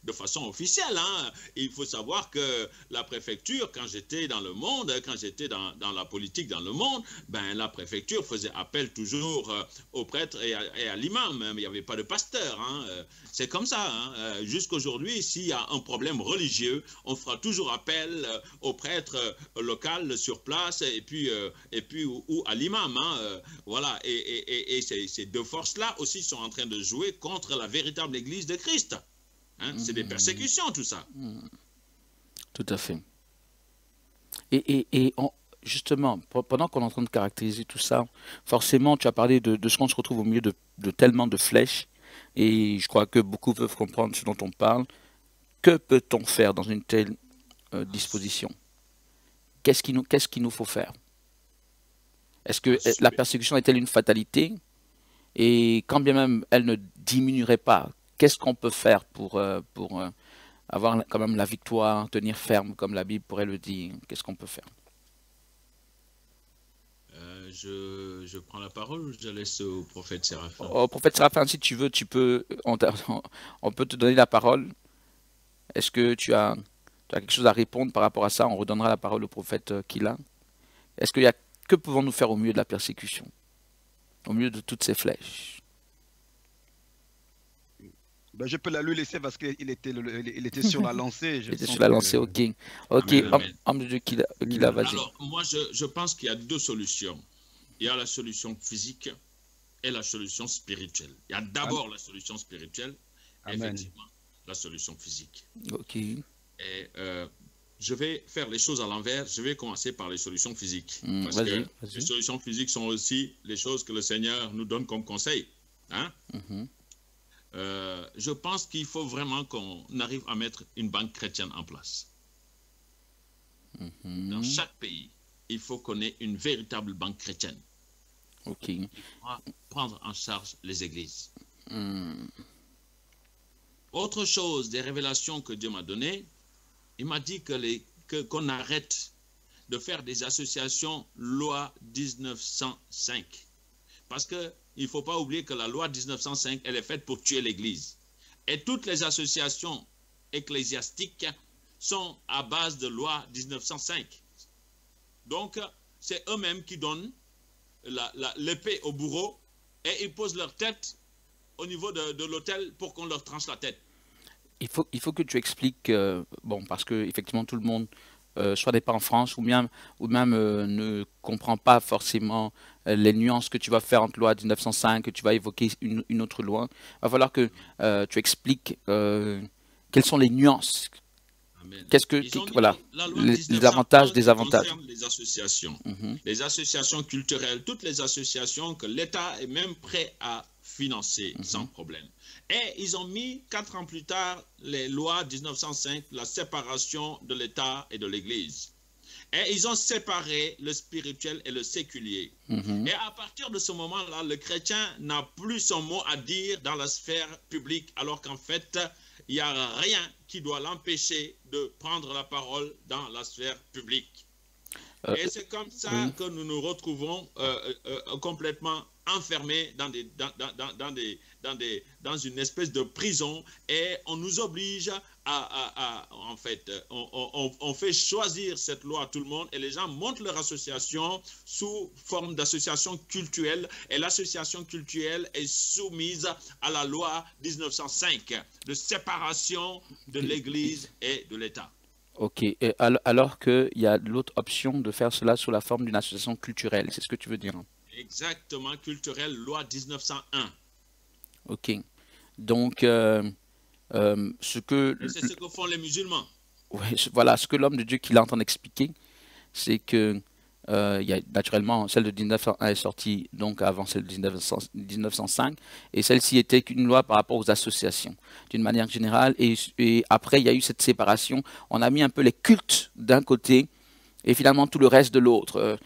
de façon officielle. Hein. Il faut savoir que la préfecture, quand j'étais dans le monde, quand j'étais dans la politique dans le monde, ben, la préfecture faisait appel toujours aux prêtres et à l'imam. Il n'y avait pas de pasteur. Hein. C'est comme ça. Hein. Jusqu'aujourd'hui, s'il y a un problème religieux, on fera toujours appel au prêtre local sur place et puis ou à l'imam. Hein. Voilà. Et ces deux forces-là aussi sont en train de jouer contre la véritable Église de Christ. Hein, c'est des persécutions, tout ça. Tout à fait. Justement, pendant qu'on est en train de caractériser tout ça, forcément, tu as parlé de ce qu'on se retrouve au milieu de tellement de flèches, et je crois que beaucoup peuvent comprendre ce dont on parle. Que peut-on faire dans une telle disposition? Qu'est-ce qu'il nous faut faire? Est-ce que la persécution est-elle une fatalité? Et quand bien même elle ne diminuerait pas, qu'est-ce qu'on peut faire pour avoir quand même la victoire, tenir ferme comme la Bible pourrait le dire? Qu'est-ce qu'on peut faire? Je prends la parole ou je laisse au prophète Séraphin? Au prophète Séraphin, si tu veux, on peut te donner la parole. Est-ce que tu as quelque chose à répondre par rapport à ça? On redonnera la parole au prophète Kila. Que pouvons-nous faire au milieu de la persécution? Au milieu de toutes ces flèches? Ben, je peux la lui laisser parce qu'il était sur la lancée. Il était sur la lancée, ok. Ok, homme de Dieu, Kila, vas-y. Alors, moi, je pense qu'il y a deux solutions. Il y a la solution physique et la solution spirituelle. Il y a d'abord la solution spirituelle, effectivement, la solution physique. Ok. Et je vais faire les choses à l'envers. Je vais commencer par les solutions physiques. Parce que les solutions physiques sont aussi les choses que le Seigneur nous donne comme conseil. Hein? Je pense qu'il faut vraiment qu'on arrive à mettre une banque chrétienne en place. Dans chaque pays, il faut qu'on ait une véritable banque chrétienne. Ok. Il faudra prendre en charge les églises. Autre chose, des révélations que Dieu m'a données, il m'a dit qu'on arrête de faire des associations loi 1905. Parce qu'il ne faut pas oublier que la loi 1905, elle est faite pour tuer l'Église. Et toutes les associations ecclésiastiques sont à base de loi 1905. Donc, c'est eux-mêmes qui donnent l'épée au bourreau et ils posent leur tête au niveau de l'autel pour qu'on leur tranche la tête. Il faut que tu expliques, bon, parce que effectivement tout le monde, soit n'est pas en France ou même ne comprend pas forcément les nuances que tu vas faire entre loi 1905, que tu vas évoquer une autre loi. Il va falloir que tu expliques quelles sont les nuances. Qu'est-ce que, voilà, les avantages, désavantages. Les associations, les associations culturelles, toutes les associations que l'État est même prêt à financer sans problème. Et ils ont mis 4 ans plus tard les lois 1905, la séparation de l'État et de l'Église. Et ils ont séparé le spirituel et le séculier. Et à partir de ce moment-là, le chrétien n'a plus son mot à dire dans la sphère publique, alors qu'en fait, il n'y a rien qui doit l'empêcher de prendre la parole dans la sphère publique. Et c'est comme ça que nous nous retrouvons complètement enfermés dans une espèce de prison et on nous oblige en fait, on fait choisir cette loi à tout le monde et les gens montent leur association sous forme d'association cultuelle et l'association cultuelle est soumise à la loi 1905 de séparation de l'Église et de l'État. Ok, et alors qu'il y a l'autre option de faire cela sous la forme d'une association culturelle, c'est ce que tu veux dire? Exactement, culturelle, loi 1901. Ok, donc c'est ce que font les musulmans. Ouais, voilà, ce que l'homme de Dieu qui est en train d'expliquer, c'est que Il y a naturellement celle de 1901 est sortie donc avant celle de 1905 et celle-ci était qu'une loi par rapport aux associations d'une manière générale et après il y a eu cette séparation. On a mis un peu les cultes d'un côté et finalement tout le reste de l'autre.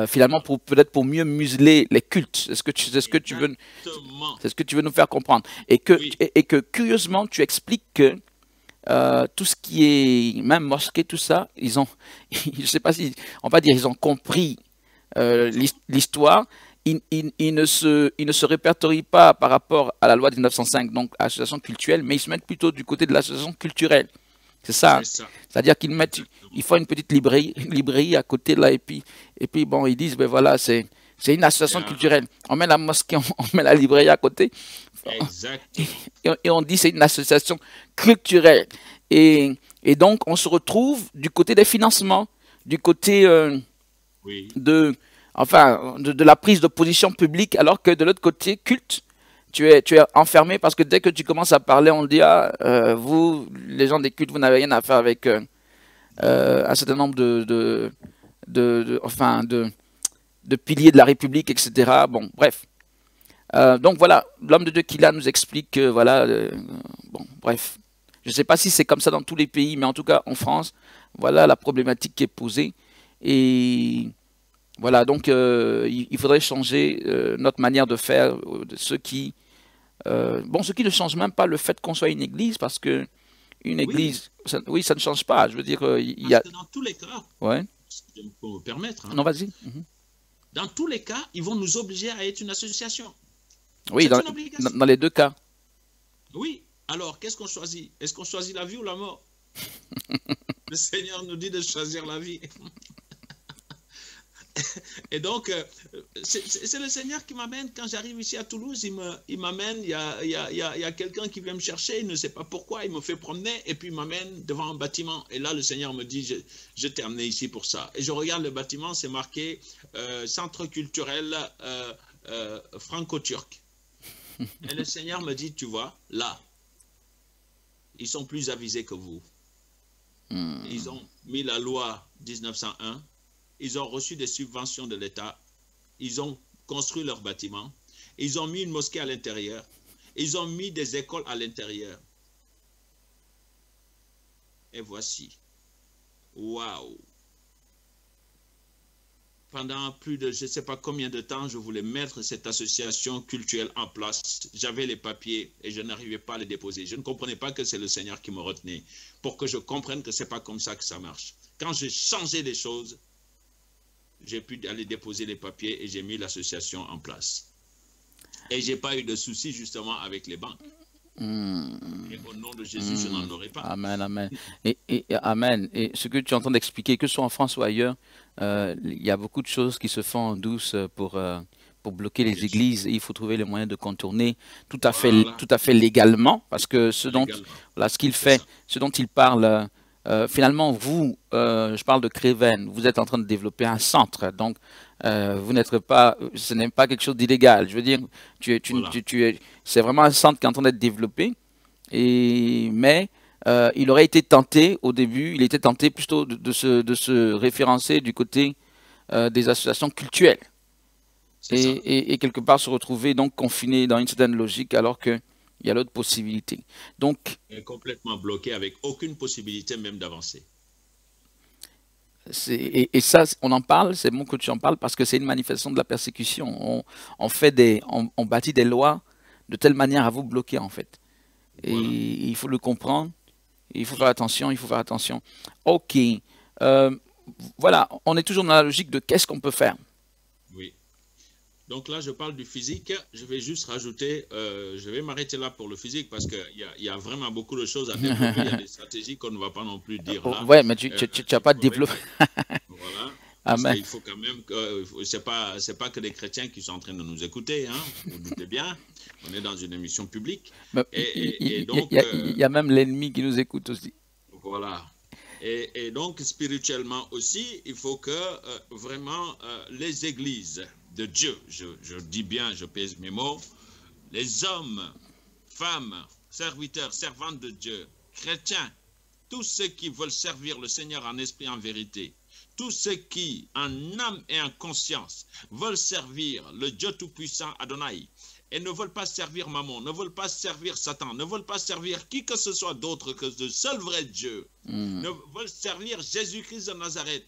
Finalement pour peut-être pour mieux museler les cultes. C'est ce que tu veux, Exactement. c'est ce que tu veux nous faire comprendre et que Oui, et que curieusement tu expliques que tout ce qui est même mosquée, tout ça, ils ont, je sais pas si on va dire, ils ont compris l'histoire. Ils ne se répertorient pas par rapport à la loi de 1905, donc association culturelle, mais ils se mettent plutôt du côté de l'association culturelle. C'est ça, hein. c'est ça. C'est-à-dire qu'ils mettent, Exactement. ils font une petite librairie à côté là, et puis bon, ils disent, ben voilà, c'est une association Ah, culturelle. On met la mosquée, on met la librairie à côté, exactement. et on dit c'est une association culturelle. Et donc, on se retrouve du côté des financements, du côté Oui, de, enfin, de la prise de position publique, alors que de l'autre côté, culte, tu es enfermé parce que dès que tu commences à parler, on dit, ah, vous, les gens des cultes, vous n'avez rien à faire avec un certain nombre enfin, de piliers de la République, etc. Bon, bref. Donc voilà, l'homme de Dieu qui là nous explique que voilà, bon, bref. Je ne sais pas si c'est comme ça dans tous les pays, mais en tout cas en France, voilà la problématique qui est posée. Et voilà, donc il faudrait changer notre manière de faire. De ceux qui, bon, ceux qui ne changent même pas le fait qu'on soit une église, parce que une oui, église, oui, ça ne change pas. Je veux dire, il y parce a, que dans tous les cas, ouais, si je peux me permettre, hein, non, vas-y. Mhm. dans tous les cas, ils vont nous obliger à être une association. Oui, C'est une obligation. dans les deux cas. Oui. Alors, qu'est-ce qu'on choisit? Est-ce qu'on choisit la vie ou la mort? Le Seigneur nous dit de choisir la vie. Et donc, c'est le Seigneur qui m'amène. Quand j'arrive ici à Toulouse, il m'amène. Il y a quelqu'un qui vient me chercher. Il ne sait pas pourquoi. Il me fait promener et puis il m'amène devant un bâtiment. Et là, le Seigneur me dit, je t'ai amené ici pour ça. Et je regarde le bâtiment, c'est marqué Centre culturel franco-turc. Et le Seigneur me dit, tu vois, là, ils sont plus avisés que vous. Ils ont mis la loi 1901. Ils ont reçu des subventions de l'État. Ils ont construit leurs bâtiments. Ils ont mis une mosquée à l'intérieur. Ils ont mis des écoles à l'intérieur. Et voici. Waouh! Pendant plus de je ne sais pas combien de temps, je voulais mettre cette association culturelle en place. J'avais les papiers et je n'arrivais pas à les déposer. Je ne comprenais pas que c'est le Seigneur qui me retenait pour que je comprenne que ce n'est pas comme ça que ça marche. Quand j'ai changé les choses, j'ai pu aller déposer les papiers et j'ai mis l'association en place. Et je n'ai pas eu de soucis justement avec les banques. Et au nom de Jésus, je n'en aurai pas. Amen, amen. Amen. Et ce que tu es en train d'expliquer, que ce soit en France ou ailleurs, il y a beaucoup de choses qui se font en douce pour bloquer les Bien sûr. églises. Et il faut trouver les moyens de contourner Voilà, tout à fait légalement, parce que légalement. voilà, ce qu'il C'est fait, ça. ce dont il parle, finalement, vous, je parle de Créven, vous êtes en train de développer un centre, donc vous n'êtes pas, ce n'est pas quelque chose d'illégal. Je veux dire, Voilà. c'est vraiment un centre qui est en train d'être développé. Mais il aurait été tenté au début, il était tenté plutôt de se référencer du côté des associations cultuelles C'est ça. et quelque part se retrouver donc confiné dans une certaine logique alors qu'il y a l'autre possibilité. Donc, Est complètement bloqué avec aucune possibilité même d'avancer. et ça, on en parle, c'est bon que tu en parles parce que c'est une manifestation de la persécution. On bâtit des lois de telle manière à vous bloquer en fait. Et Voilà. il faut le comprendre. Il faut faire attention, il faut faire attention. Ok. Euh, voilà, on est toujours dans la logique de qu'est-ce qu'on peut faire. Oui. Donc là, je parle du physique. Je vais juste rajouter, je vais m'arrêter là pour le physique parce qu'il y a vraiment beaucoup de choses à développer. Il y a des stratégies qu'on ne va pas non plus dire là. Ouais, mais tu n'as pas Il faudrait développé. voilà. Parce Amen. qu'il faut quand même que c'est pas que des chrétiens qui sont en train de nous écouter, hein. Vous doutez bien. On est dans une émission publique. Mais Et donc, il y a même l'ennemi qui nous écoute aussi. voilà. Et donc, spirituellement aussi, il faut que vraiment les églises de Dieu, je dis bien, je pèse mes mots, les hommes, femmes, serviteurs, servantes de Dieu, chrétiens, tous ceux qui veulent servir le Seigneur en esprit, en vérité, Tous ceux qui, en âme et en conscience, veulent servir le Dieu Tout-Puissant Adonai et ne veulent pas servir Mammon, ne veulent pas servir Satan, ne veulent pas servir qui que ce soit d'autre que le seul vrai Dieu, ne veulent servir Jésus-Christ de Nazareth,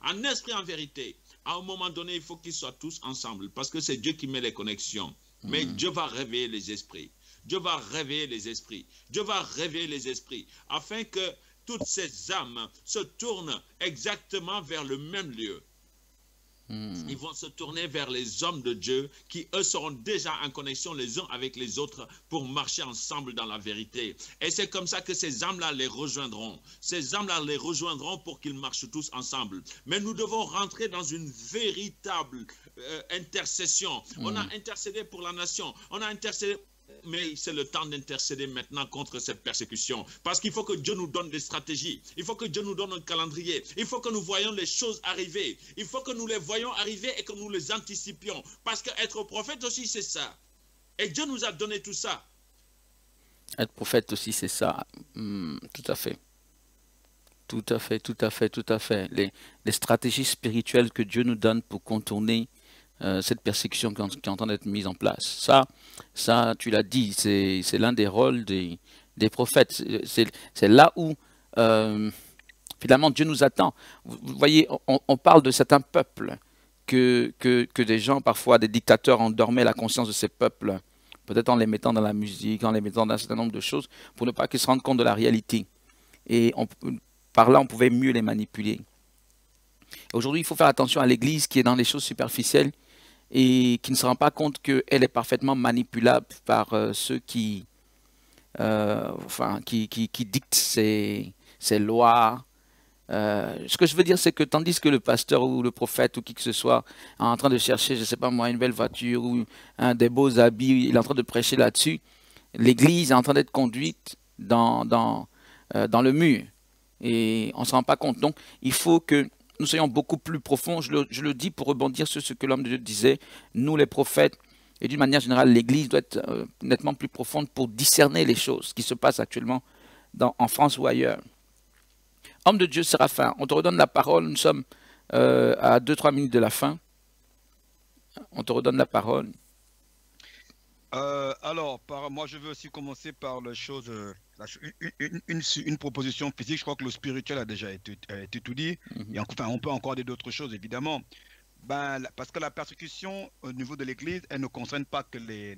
en esprit, en vérité. À un moment donné, il faut qu'ils soient tous ensemble, parce que c'est Dieu qui met les connexions. Mais Dieu va réveiller les esprits. Dieu va réveiller les esprits. Dieu va réveiller les esprits, afin que toutes ces âmes se tournent exactement vers le même lieu. Ils vont se tourner vers les hommes de Dieu qui, eux, seront déjà en connexion les uns avec les autres pour marcher ensemble dans la vérité. Et c'est comme ça que ces âmes-là les rejoindront. Ces âmes-là les rejoindront pour qu'ils marchent tous ensemble. Mais nous devons rentrer dans une véritable intercession. On a intercédé pour la nation. On a intercédé... Mais c'est le temps d'intercéder maintenant contre cette persécution. Parce qu'il faut que Dieu nous donne des stratégies. Il faut que Dieu nous donne un calendrier. Il faut que nous voyions les choses arriver. Il faut que nous les voyions arriver et que nous les anticipions. Parce qu'être prophète aussi, c'est ça. Et Dieu nous a donné tout ça. Être prophète aussi, c'est ça. Tout à fait. Tout à fait, tout à fait, tout à fait. Les stratégies spirituelles que Dieu nous donne pour contourner cette persécution qui est en train d'être mise en place. Ça, tu l'as dit, c'est l'un des rôles des prophètes. C'est là où, finalement, Dieu nous attend. Vous voyez, on parle de certains peuples que des gens, parfois des dictateurs, endormaient la conscience de ces peuples, peut-être en les mettant dans la musique, en les mettant dans un certain nombre de choses, pour ne pas qu'ils se rendent compte de la réalité. Et par là, on pouvait mieux les manipuler. Aujourd'hui, il faut faire attention à l'Église qui est dans les choses superficielles et qui ne se rend pas compte qu'elle est parfaitement manipulable par ceux qui dictent ces lois. Ce que je veux dire, c'est que tandis que le pasteur ou le prophète ou qui que ce soit est en train de chercher, je ne sais pas moi, une belle voiture ou des beaux habits, il est en train de prêcher là-dessus, l'Église est en train d'être conduite dans le mur. Et on ne se rend pas compte. Donc, il faut que nous soyons beaucoup plus profonds. Je le dis pour rebondir sur ce que l'homme de Dieu disait. Nous, les prophètes, et d'une manière générale, l'Église doit être nettement plus profonde pour discerner les choses qui se passent actuellement en France ou ailleurs. Homme de Dieu, Séraphin, on te redonne la parole. Nous sommes à 2-3 minutes de la fin. On te redonne la parole. Alors, moi, je veux aussi commencer par la chose, une proposition physique. Je crois que le spirituel a déjà été tout dit. Et enfin, on peut encore dire d'autres choses, évidemment. Parce que la persécution au niveau de l'Église, elle ne concerne pas que les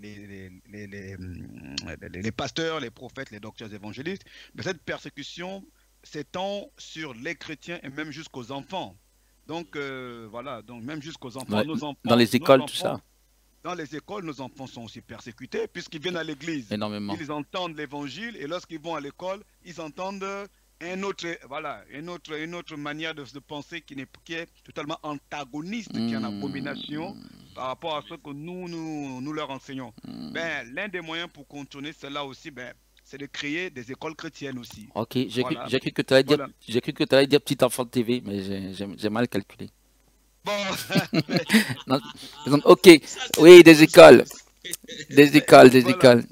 pasteurs, les prophètes, les docteurs évangélistes. Mais cette persécution s'étend sur les chrétiens et même jusqu'aux enfants. Donc, voilà, donc même jusqu'aux enfants. Ouais, Nos enfants, dans les écoles, tout ça. Dans les écoles, nos enfants sont aussi persécutés puisqu'ils viennent à l'église. Énormément. Ils entendent l'évangile et lorsqu'ils vont à l'école, ils entendent une autre manière de penser qui est totalement antagoniste, qui est en abomination par rapport à ce que nous leur enseignons. L'un des moyens pour contourner cela aussi, c'est de créer des écoles chrétiennes aussi. Ok, j'ai cru que tu allais dire petit enfant de TV, mais j'ai mal calculé. Bon. Non, ok, oui, des écoles. Des écoles,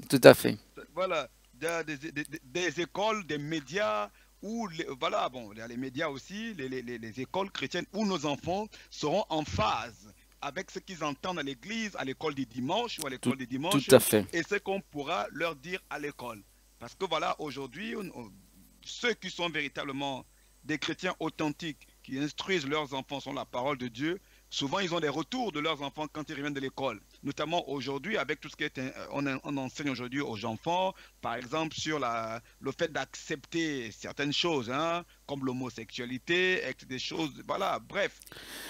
tout à fait. Voilà, des écoles, des médias, où voilà, bon, il y a les médias aussi, les écoles chrétiennes où nos enfants seront en phase avec ce qu'ils entendent à l'église, à l'école du dimanche ou à l'école du dimanche, tout à fait. Et ce qu'on pourra leur dire à l'école. Parce que voilà, aujourd'hui, ceux qui sont véritablement des chrétiens authentiques, qui instruisent leurs enfants sur la parole de Dieu, souvent ils ont des retours de leurs enfants quand ils reviennent de l'école. Notamment aujourd'hui, avec tout ce qu'on enseigne aujourd'hui aux enfants, par exemple sur le fait d'accepter certaines choses, hein, comme l'homosexualité, des choses, voilà, bref.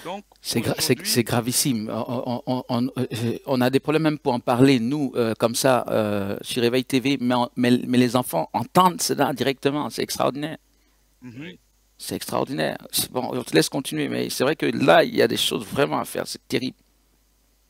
Donc c'est gravissime. On a des problèmes même pour en parler, nous, comme ça, sur Réveil TV, mais les enfants entendent cela directement, c'est extraordinaire. C'est extraordinaire. Bon, on te laisse continuer, mais c'est vrai que là, il y a des choses vraiment à faire. C'est terrible.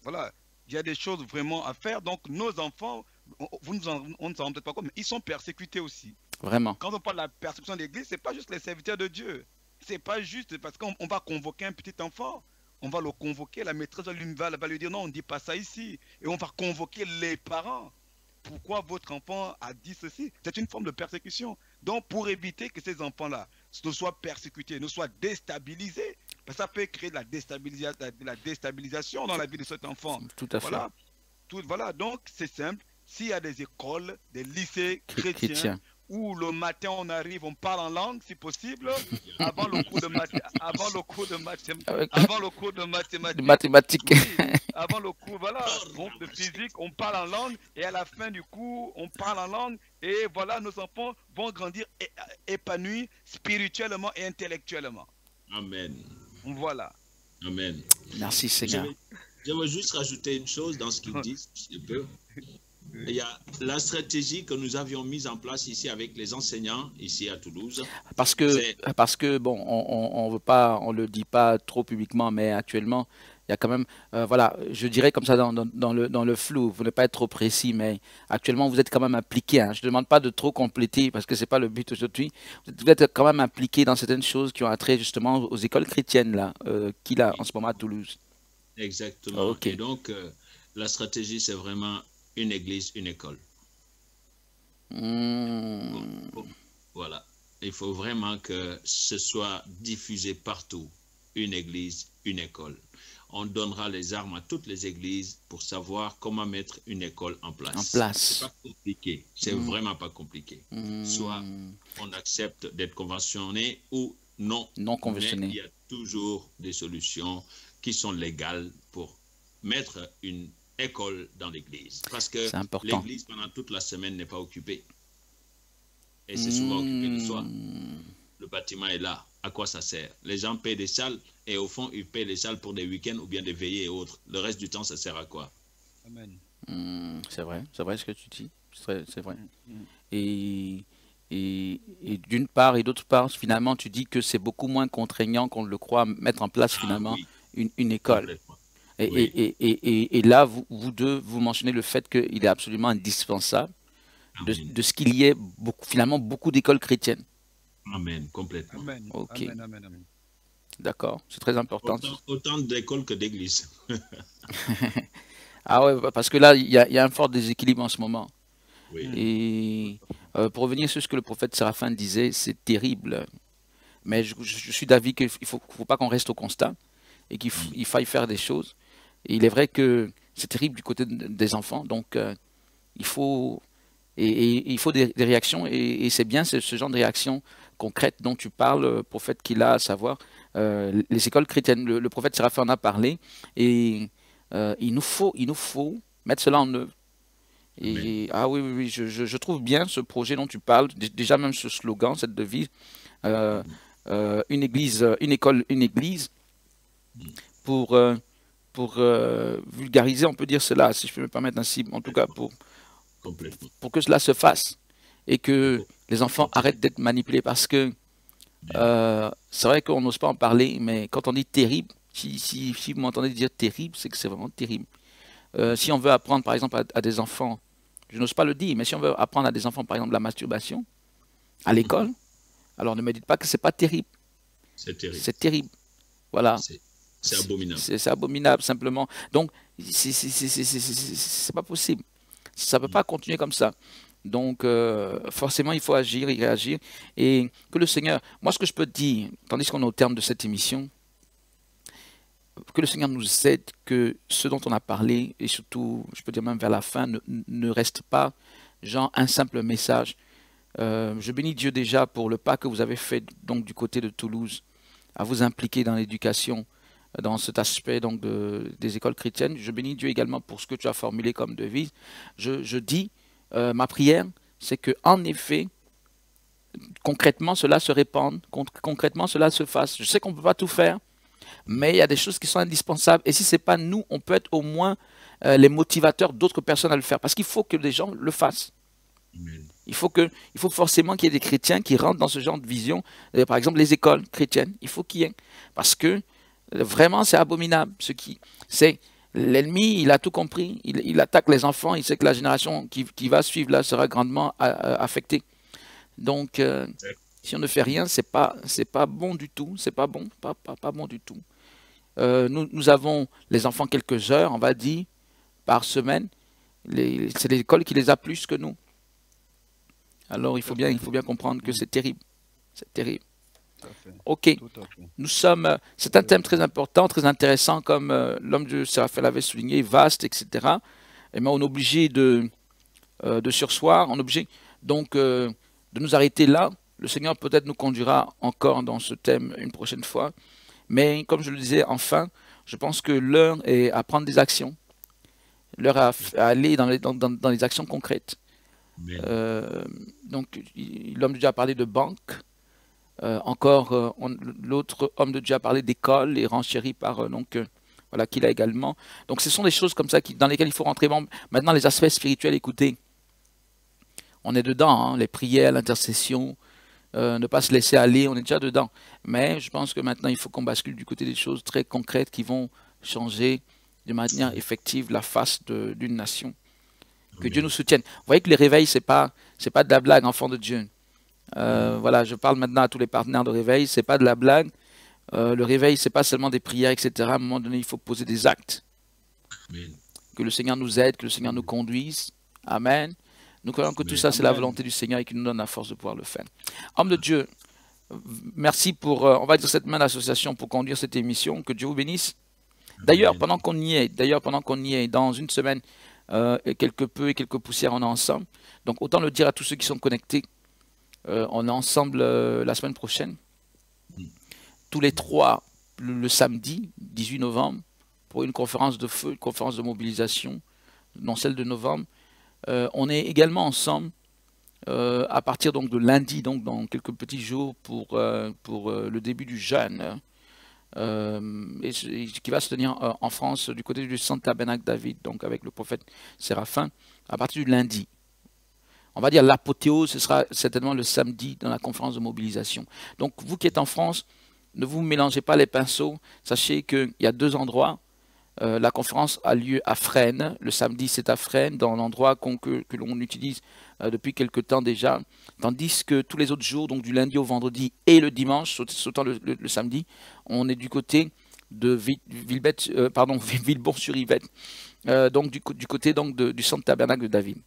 Voilà, il y a des choses vraiment à faire. Donc, nos enfants, on ne s'en rend peut-être pas compte, mais ils sont persécutés aussi. Vraiment. Quand on parle de la persécution de l'Église, ce n'est pas juste les serviteurs de Dieu. Ce n'est pas juste parce qu'on va convoquer un petit enfant. On va le convoquer, la maîtresse va lui dire non, on ne dit pas ça ici. Et on va convoquer les parents. Pourquoi votre enfant a dit ceci? C'est une forme de persécution. Donc, pour éviter que ces enfants-là ne soient persécutés, ne soient déstabilisés, ça peut créer de la déstabilisation dans la vie de cet enfant. Tout à fait. Voilà. Voilà. Donc, c'est simple. S'il y a des écoles, des lycées chrétiens, Chrétien. où le matin on arrive, on parle en langue si possible, avant le cours de Avec avant le cours de les mathématiques. mathématiques. Oui, avant le cours, voilà, de physique, on parle en langue et à la fin du cours, on parle en langue et voilà, nos enfants vont grandir épanouis spirituellement et intellectuellement. Amen. Voilà. Amen. Merci Seigneur. Je veux juste rajouter une chose dans ce qu'il dit, si je peux. Il y a la stratégie que nous avions mise en place ici avec les enseignants, ici à Toulouse. Parce que bon, on veut pas, on le dit pas trop publiquement, mais actuellement, il y a quand même, voilà, je dirais comme ça dans le flou, vous ne pas être trop précis, mais actuellement, vous êtes quand même impliqué. Hein. Je ne demande pas de trop compléter parce que c'est pas le but aujourd'hui. Vous êtes quand même impliqué dans certaines choses qui ont attrait justement aux écoles chrétiennes là, qu'il a en ce moment à Toulouse. Exactement. Ok. Et donc, la stratégie, c'est vraiment une église, une école. Voilà. Il faut vraiment que ce soit diffusé partout. Une église, une école. On donnera les armes à toutes les églises pour savoir comment mettre une école en place. En place. C'est pas compliqué. C'est vraiment pas compliqué. Soit on accepte d'être conventionné ou non. Non conventionné. Mais il y a toujours des solutions qui sont légales pour mettre une école dans l'église. Parce que l'église, pendant toute la semaine, n'est pas occupée. Et c'est souvent occupé le soir. Le bâtiment est là. À quoi ça sert? Les gens paient des salles et au fond, ils paient les salles pour des week-ends ou bien des veillées et autres. Le reste du temps, ça sert à quoi? Amen. C'est vrai ce que tu dis. C'est vrai. Et d'une part et d'autre part, finalement, tu dis que c'est beaucoup moins contraignant qu'on le croit mettre en place finalement une école. Et là, vous deux, vous mentionnez le fait qu'il est absolument indispensable de ce qu'il y ait finalement beaucoup d'écoles chrétiennes. Amen, complètement. Amen. Ok. Amen. D'accord, c'est très important. Autant d'écoles que d'églises. Ah ouais, parce que là, il y a un fort déséquilibre en ce moment. Oui. Et pour revenir sur ce que le prophète Séraphin disait, c'est terrible. Mais je suis d'avis qu'il ne faut pas qu'on reste au constat et qu'il faille faire des choses. Et il est vrai que c'est terrible du côté des enfants, donc il faut des réactions, et c'est bien ce genre de réaction concrète dont tu parles, prophète, qu'il a, à savoir les écoles chrétiennes. Le prophète Séraphin en a parlé, et il nous faut mettre cela en œuvre. Et, oui, je trouve bien ce projet dont tu parles, déjà même ce slogan, cette devise, une église, une école, une église, pour vulgariser, on peut dire cela, si je peux me permettre ainsi, en tout cas pour que cela se fasse et que les enfants arrêtent d'être manipulés, parce que c'est vrai qu'on n'ose pas en parler, mais quand on dit terrible, si vous m'entendez dire terrible, c'est que c'est vraiment terrible. Si on veut apprendre par exemple à des enfants, je n'ose pas le dire, mais si on veut apprendre à des enfants par exemple la masturbation à l'école, alors ne me dites pas que c'est pas terrible. C'est terrible. C'est terrible. Voilà. C'est abominable. C'est abominable simplement. Donc c'est pas possible. Ça ne peut pas continuer comme ça. Donc forcément il faut agir et réagir, et que le Seigneur, moi ce que je peux te dire, tandis qu'on est au terme de cette émission, que le Seigneur nous aide, que ce dont on a parlé, et surtout, je peux dire même vers la fin, ne reste pas genre un simple message. Je bénis Dieu déjà pour le pas que vous avez fait donc du côté de Toulouse, à vous impliquer dans l'éducation, dans cet aspect donc des écoles chrétiennes. Je bénis Dieu également pour ce que tu as formulé comme devise. Je dis, ma prière, c'est que en effet, concrètement, cela se répande, concrètement, cela se fasse. Je sais qu'on ne peut pas tout faire, mais il y a des choses qui sont indispensables. Et si ce n'est pas nous, on peut être au moins les motivateurs d'autres personnes à le faire. Parce qu'il faut que les gens le fassent. Amen. Il faut forcément qu'il y ait des chrétiens qui rentrent dans ce genre de vision. Par exemple, les écoles chrétiennes, il faut qu'il y ait. Parce que vraiment, c'est abominable. L'ennemi, il a tout compris. Il attaque les enfants. Il sait que la génération qui va suivre là sera grandement affectée. Donc, si on ne fait rien, c'est pas bon du tout. C'est pas bon, pas bon du tout. Nous avons les enfants quelques heures, on va dire, par semaine. C'est l'école qui les a plus que nous. Alors il faut bien comprendre que c'est terrible. C'est terrible. Tout à fait. Ok, Tout à fait. nous sommes, c'est un thème très important, très intéressant, comme l'homme de Séraphaël l'avait souligné, vaste, etc. Et mais on est obligé de surseoir, on est obligé donc de nous arrêter là. Le Seigneur peut-être nous conduira encore dans ce thème une prochaine fois. Mais comme je le disais, enfin, je pense que l'heure est à prendre des actions, l'heure à aller dans les actions concrètes. Amen. Donc l'homme de Dieu a parlé de banque. Encore, l'autre homme de Dieu a parlé d'école et renchéri par voilà qu'il a également. Donc ce sont des choses comme ça dans lesquelles il faut rentrer. Bon, maintenant les aspects spirituels, écoutez, on est dedans, hein, les prières, l'intercession, ne pas se laisser aller, on est déjà dedans. Mais je pense que maintenant il faut qu'on bascule du côté des choses très concrètes qui vont changer de manière effective la face d'une nation. Que Dieu nous soutienne. Vous voyez que les réveils, c'est pas de la blague, enfant de Dieu. Voilà, je parle maintenant à tous les partenaires de réveil, c'est pas de la blague. Le réveil, c'est pas seulement des prières, etc. À un moment donné, il faut poser des actes. Amen. Que le Seigneur nous aide, que le Seigneur nous conduise. Amen. Nous croyons que tout Amen. ça, c'est la Amen. volonté du Seigneur et qu'il nous donne la force de pouvoir le faire. Homme de Dieu, merci pour, on va dire, cette main d'association pour conduire cette émission. Que Dieu vous bénisse. D'ailleurs, Amen. pendant qu'on y est, dans une semaine, et quelques poussières, on est ensemble. Donc, autant le dire à tous ceux qui sont connectés. On est ensemble la semaine prochaine, tous les trois, le samedi 18 novembre, pour une conférence de feu, une conférence de mobilisation, non celle de novembre. On est également ensemble à partir donc de lundi, donc dans quelques petits jours pour le début du jeûne, qui va se tenir en France du côté du Centre Tabernacle David, donc avec le prophète Séraphin, à partir du lundi. On va dire l'apothéose, ce sera certainement le samedi dans la conférence de mobilisation. Donc vous qui êtes en France, ne vous mélangez pas les pinceaux. Sachez qu'il y a deux endroits. La conférence a lieu à Fresnes. Le samedi, c'est à Fresnes, dans l'endroit que l'on utilise depuis quelque temps déjà. Tandis que tous les autres jours, donc du lundi au vendredi et le dimanche, sautant le samedi, on est du côté de Villebon-sur-Yvette. Donc du côté donc, du Centre Tabernacle de David.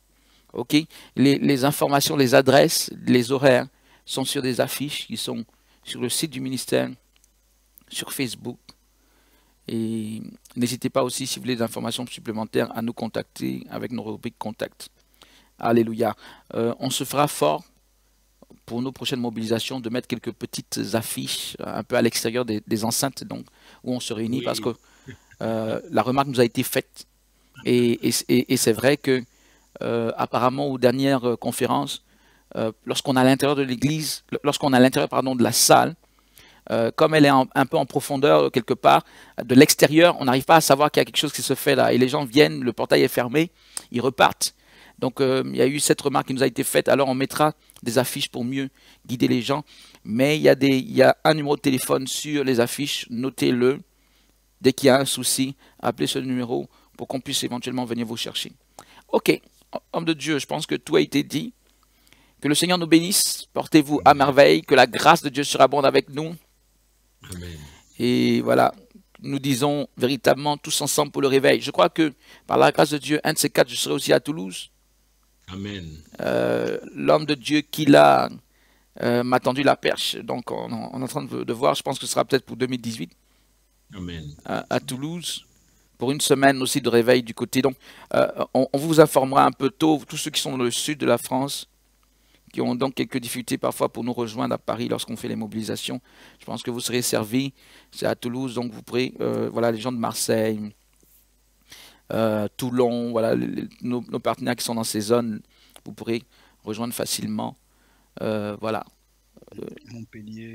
Ok, les informations, les adresses, les horaires sont sur des affiches qui sont sur le site du ministère, sur Facebook. Et n'hésitez pas aussi, si vous voulez des informations supplémentaires, à nous contacter avec nos rubriques contact. Alléluia. On se fera fort pour nos prochaines mobilisations de mettre quelques petites affiches un peu à l'extérieur des enceintes donc, où on se réunit, Oui. parce que la remarque nous a été faite. Et c'est vrai que apparemment aux dernières conférences, lorsqu'on est à l'intérieur de l'église, lorsqu'on est à l'intérieur de la salle, comme elle est un peu en profondeur quelque part, de l'extérieur, on n'arrive pas à savoir qu'il y a quelque chose qui se fait là. Et les gens viennent, le portail est fermé, ils repartent. Donc il y a eu cette remarque qui nous a été faite. Alors on mettra des affiches pour mieux guider les gens. Mais il y a un numéro de téléphone sur les affiches, notez-le. Dès qu'il y a un souci, appelez ce numéro pour qu'on puisse éventuellement venir vous chercher. Ok, homme de Dieu, je pense que tout a été dit. Que le Seigneur nous bénisse, portez-vous à merveille, que la grâce de Dieu surabonde avec nous. Amen. Et voilà, nous disons véritablement tous ensemble pour le réveil. Je crois que par la grâce de Dieu, un de ces quatre, je serai aussi à Toulouse. Amen. L'homme de Dieu qui l'a m'a tendu la perche. Donc on est en train de voir, je pense que ce sera peut-être pour 2018. Amen. À Toulouse. Pour une semaine aussi de réveil du côté. Donc on vous informera un peu tôt, tous ceux qui sont dans le sud de la France, qui ont donc quelques difficultés parfois pour nous rejoindre à Paris lorsqu'on fait les mobilisations. Je pense que vous serez servis. C'est à Toulouse, donc vous pourrez, voilà, les gens de Marseille, Toulon, voilà, nos partenaires qui sont dans ces zones, vous pourrez rejoindre facilement. Voilà.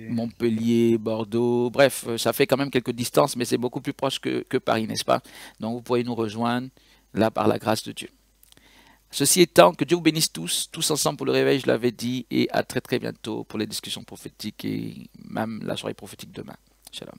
Montpellier, Bordeaux, bref, ça fait quand même quelques distances, mais c'est beaucoup plus proche que Paris, n'est-ce pas? Donc vous pourrez nous rejoindre là par la grâce de Dieu. Ceci étant, que Dieu vous bénisse tous ensemble pour le réveil, je l'avais dit, et à très très bientôt pour les discussions prophétiques et même la soirée prophétique demain. Shalom.